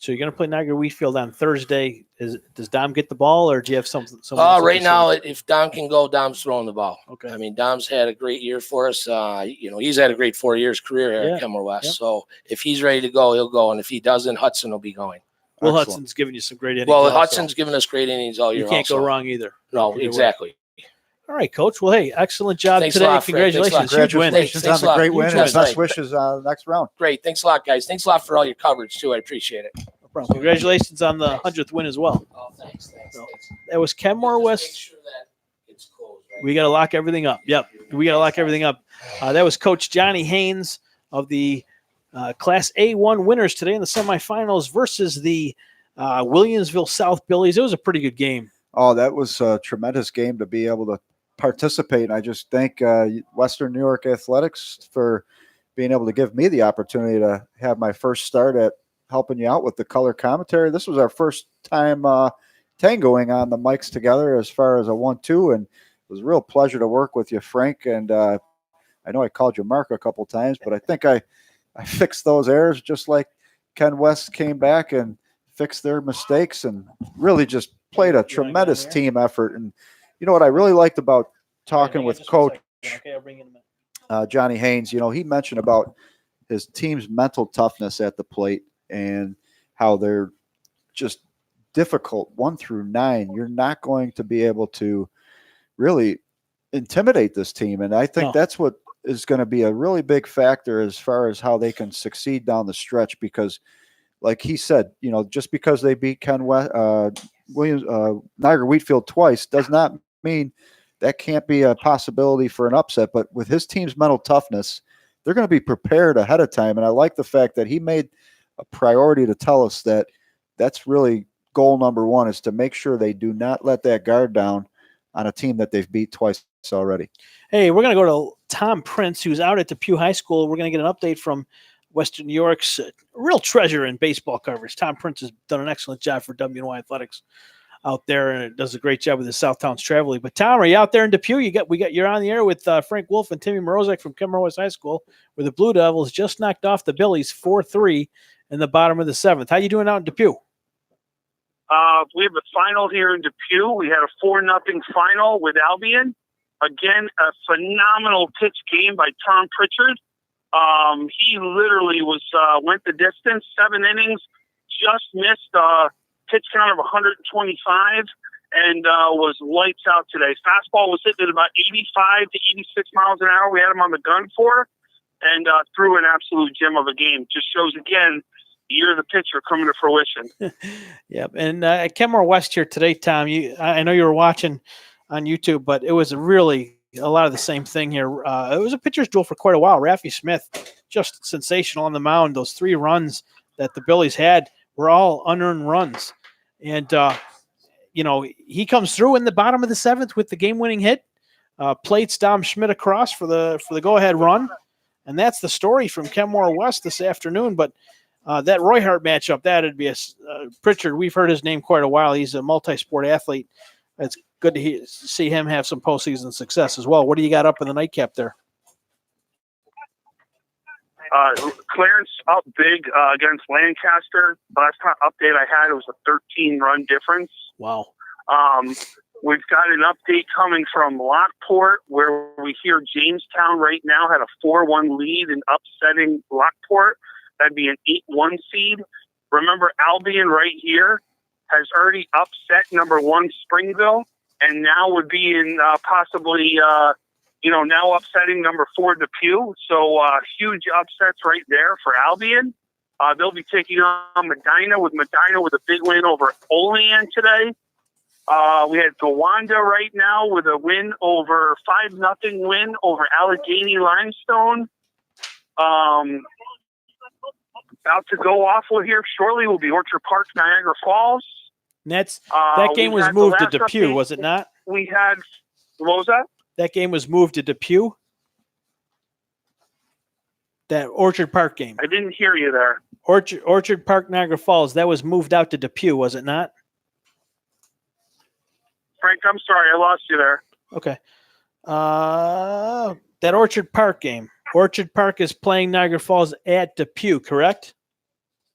So you're going to play Niagara Wheatfield on Thursday. Does Dom get the ball, or do you have something? Right now, if Dom can go, Dom's throwing the ball. Okay. I mean, Dom's had a great year for us. He's had a great 4 years career here at Kenmore West. Yeah. So if he's ready to go, he'll go. And if he doesn't, Hudson will be going. Will Excellent. Hudson's giving you some great innings. Well, also. Hudson's given us great innings all year. You can't go wrong either. No, Either way. exactly. All right, Coach. Well, hey, excellent job Thanks a today. lot, Fred. Congratulations. Thanks Huge win. Congratulations Thanks on a the great lot. win, Huge and win. best wishes next round. Great. Thanks a lot, guys. Thanks a lot for all your coverage, too. I appreciate it. No problem. Congratulations on the 100th win as well. Oh, thanks. So, that was Kenmore West. Make sure that it's closed, right? We got to lock everything up. Yep, we got to lock everything up. That was Coach Johnny Haynes of the Class A1 winners today in the semifinals versus the Williamsville South Billies. It was a pretty good game. Oh, that was a tremendous game to be able to participate. And I just thank Western New York Athletics for being able to give me the opportunity to have my first start at helping you out with the color commentary. This was our first time tangoing on the mics together as far as a 1-2, and it was a real pleasure to work with you, Frank. And I know I called you Mark a couple times, but I think I fixed those errors just like Ken West came back and fixed their mistakes and really just played a tremendous team effort. And you know what I really liked about talking with Coach Johnny Haynes, you know, he mentioned about his team's mental toughness at the plate and how they're just difficult 1 through 9. You're not going to be able to really intimidate this team. And I think that's what is going to be a really big factor as far as how they can succeed down the stretch, because like he said, you know, just because they beat Niagara Wheatfield twice does not mean that can't be a possibility for an upset. But with his team's mental toughness, they're going to be prepared ahead of time. And I like the fact that he made a priority to tell us that that's really goal number 1, is to make sure they do not let that guard down on a team that they've beat twice already. Hey, we're going to go to Tom Prince, who's out at Depew High School. We're going to get an update from Western New York's real treasure in baseball coverage. Tom Prince has done an excellent job for WNY Athletics out there, and it does a great job with the Southtowns Travel League. But Tom, are you out there in Depew? You're on the air with Frank Wolf and Timmy Morozek from Kenmore West High School, where the Blue Devils just knocked off the Billies 4-3 in the bottom of the 7th. How you doing out in Depew? We have a final here in Depew. We had a 4-0 final with Albion. Again, a phenomenal pitch game by Tom Pritchard. He literally went the distance, 7 innings, just missed a pitch count of 125, and was lights out today. Fastball was hitting at about 85 to 86 miles an hour. We had him on the gun for, and threw an absolute gem of a game. Just shows again the year of the pitcher coming to fruition. Yep. And at Kenmore West here today, Tom, I know you were watching on YouTube, but it was really a lot of the same thing here. It was a pitcher's duel for quite a while. Ralphie Smith, just sensational on the mound. Those 3 runs that the Billies had were all unearned runs. And, you know, he comes through in the bottom of the 7th with the game-winning hit, plates Dom Schmidt across for the go-ahead run. And that's the story from Kenmore West this afternoon. But that Roy Hart matchup, that'd be Pritchard. We've heard his name quite a while. He's a multi-sport athlete. It's good to see him have some postseason success as well. What do you got up in the nightcap there? Clarence up big against Lancaster. Last time update I had, it was a 13-run difference. Wow. We've got an update coming from Lockport, where we hear Jamestown right now had a 4-1 lead in upsetting Lockport. That'd be an 8-1 seed. Remember, Albion right here has already upset number 1 Springville, and now would be in possibly now upsetting number 4 Depew. So huge upsets right there for Albion. They'll be taking on Medina with a big win over Olean today. We had Gowanda right now with a win over 5-0 win over Allegheny Limestone. About to go off here shortly will be Orchard Park, Niagara Falls. That game was moved to Depew, was it not? We had, what was that? That game was moved to Depew? That Orchard Park game. I didn't hear you there. Orchard Park, Niagara Falls, that was moved out to Depew, was it not? Frank, I'm sorry, I lost you there. Okay. That Orchard Park game. Orchard Park is playing Niagara Falls at Depew, correct?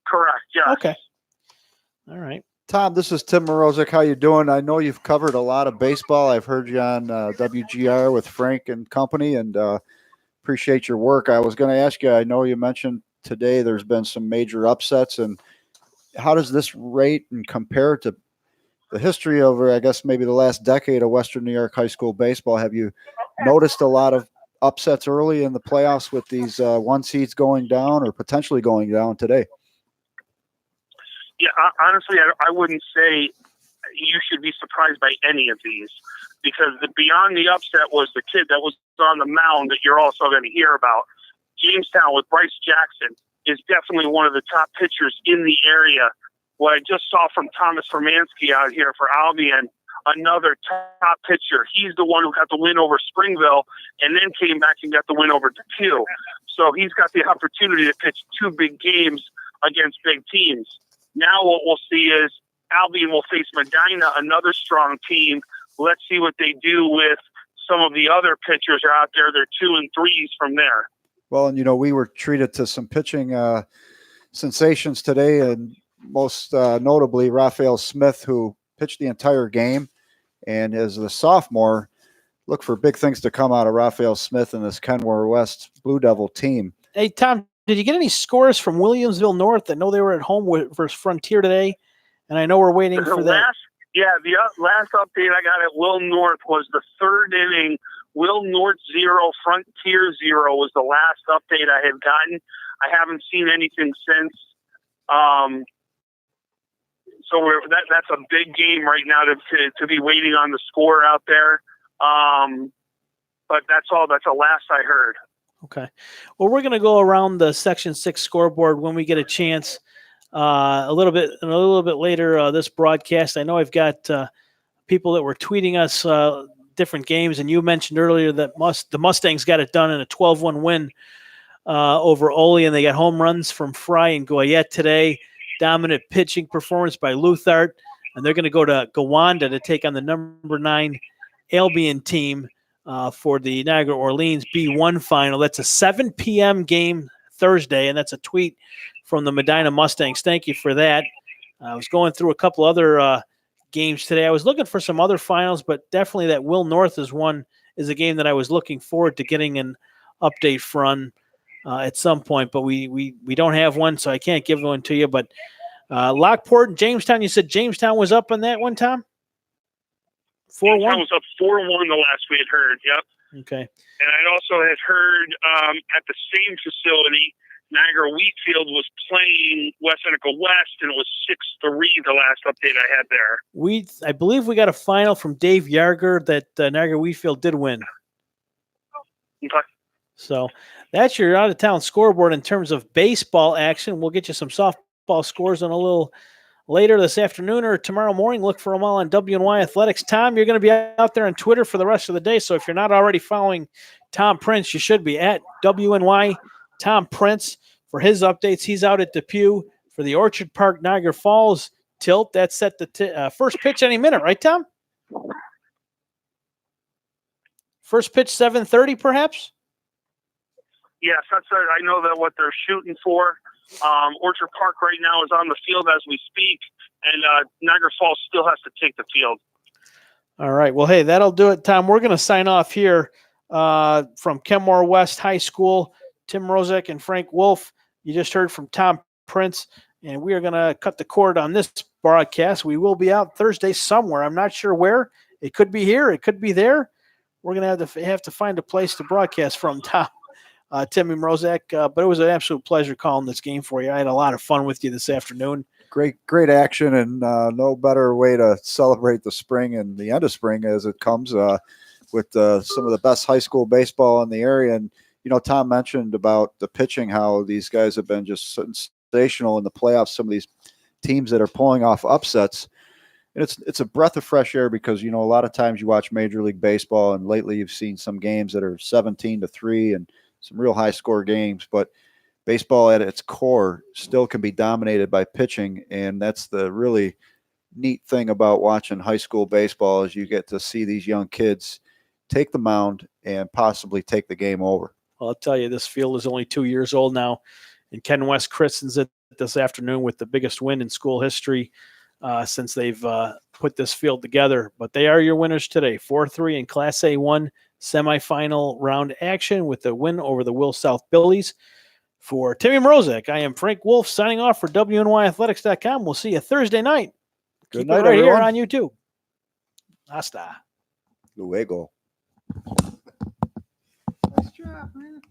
Correct, yes. Okay. All right. Tom, this is Tim Morozek. How you doing? I know you've covered a lot of baseball. I've heard you on WGR with Frank and company, and appreciate your work. I was going to ask you, I know you mentioned today there's been some major upsets, and how does this rate and compare to the history over, I guess, maybe the last decade of Western New York high school baseball? Have you noticed a lot of upsets early in the playoffs with these 1 seeds going down or potentially going down today? Yeah, honestly, I wouldn't say you should be surprised by any of these, because beyond the upset was the kid that was on the mound that you're also going to hear about. Jamestown with Bryce Jackson. is definitely one of the top pitchers in the area. What I just saw from Thomas Romansky out here for Albion, another top pitcher. He's the one who got the win over Springville and then came back and got the win over Depew. So he's got the opportunity to pitch 2 big games against big teams. Now what we'll see is Albion will face Medina, another strong team. Let's see what they do with some of the other pitchers are out there. They're 2 and 3s from there. Well, and we were treated to some pitching sensations today, and most notably Raphael Smith, who pitched the entire game. And as a sophomore, look for big things to come out of Raphael Smith and this Kenmore West Blue Devil team. Hey, Tom, did you get any scores from Williamsville North? I know they were at home versus Frontier today, and I know we're waiting for that. The last update I got at Will North was the 3rd inning. Will North 0, Frontier 0 was the last update I had gotten. I haven't seen anything since. So that's a big game right now to be waiting on the score out there. But that's all. That's the last I heard. Okay. Well, we're going to go around the Section 6 scoreboard when we get a chance a little bit later this broadcast. I know I've got people that were tweeting us different games, and you mentioned earlier that the Mustangs got it done in a 12-1 win over Ole, and they got home runs from Fry and Goyette today. Dominant pitching performance by Luthart, and they're going to go to Gowanda to take on the number 9 Albion team for the Niagara Orleans B1 final. That's a 7 p.m. game Thursday, and that's a tweet from the Medina Mustangs. Thank you for that. I was going through a couple other games today. I was looking for some other finals, but definitely that Will North is a game that I was looking forward to getting an update from at some point, but we don't have one, so I can't give one to you. But Lockport and Jamestown, you said Jamestown was up on that one, Tom? 4-1? Jamestown was up 4-1 the last we had heard, yep. Okay. And I also had heard at the same facility, Niagara Wheatfield was playing West Seneca West, and it was 6-3 the last update I had there. I believe we got a final from Dave Yarger that Niagara Wheatfield did win. Okay. So that's your out-of-town scoreboard in terms of baseball action. We'll get you some softball scores on a little later this afternoon or tomorrow morning. Look for them all on WNY Athletics. Tom, you're going to be out there on Twitter for the rest of the day, so if you're not already following Tom Prince, you should be at WNY Tom Prince for his updates. He's out at Depew for the Orchard Park Niagara Falls tilt. That's set the first pitch any minute, right, Tom? First pitch 7:30, perhaps? Yes, that's it. I know that what they're shooting for. Orchard Park right now is on the field as we speak, and Niagara Falls still has to take the field. All right. Well, hey, that'll do it, Tom. We're going to sign off here from Kenmore West High School. Tim Rozek and Frank Wolf. You just heard from Tom Prince, and we are going to cut the cord on this broadcast. We will be out Thursday somewhere. I'm not sure where. It could be here. It could be there. We're going to have to find a place to broadcast from, Tom. Timmy Mrozek, but it was an absolute pleasure calling this game for you. I had a lot of fun with you this afternoon. Great action, and no better way to celebrate the spring and the end of spring as it comes with some of the best high school baseball in the area. And, Tom mentioned about the pitching, how these guys have been just sensational in the playoffs, some of these teams that are pulling off upsets. And it's a breath of fresh air because, a lot of times you watch Major League Baseball, and lately you've seen some games that are 17-3 and some real high score games, but baseball at its core still can be dominated by pitching. And that's the really neat thing about watching high school baseball is you get to see these young kids take the mound and possibly take the game over. Well, I'll tell you, this field is only 2 years old now, and Ken West christens it this afternoon with the biggest win in school history since they've put this field together. But they are your winners today, 4-3 in Class A1 semifinal round action with the win over the Will South Billies. For Timmy Mrozek, I am Frank Wolf signing off for WNYathletics.com. We'll see you Thursday night. Good Keep night, it right everyone. here on YouTube. Hasta Luego. Nice job, man.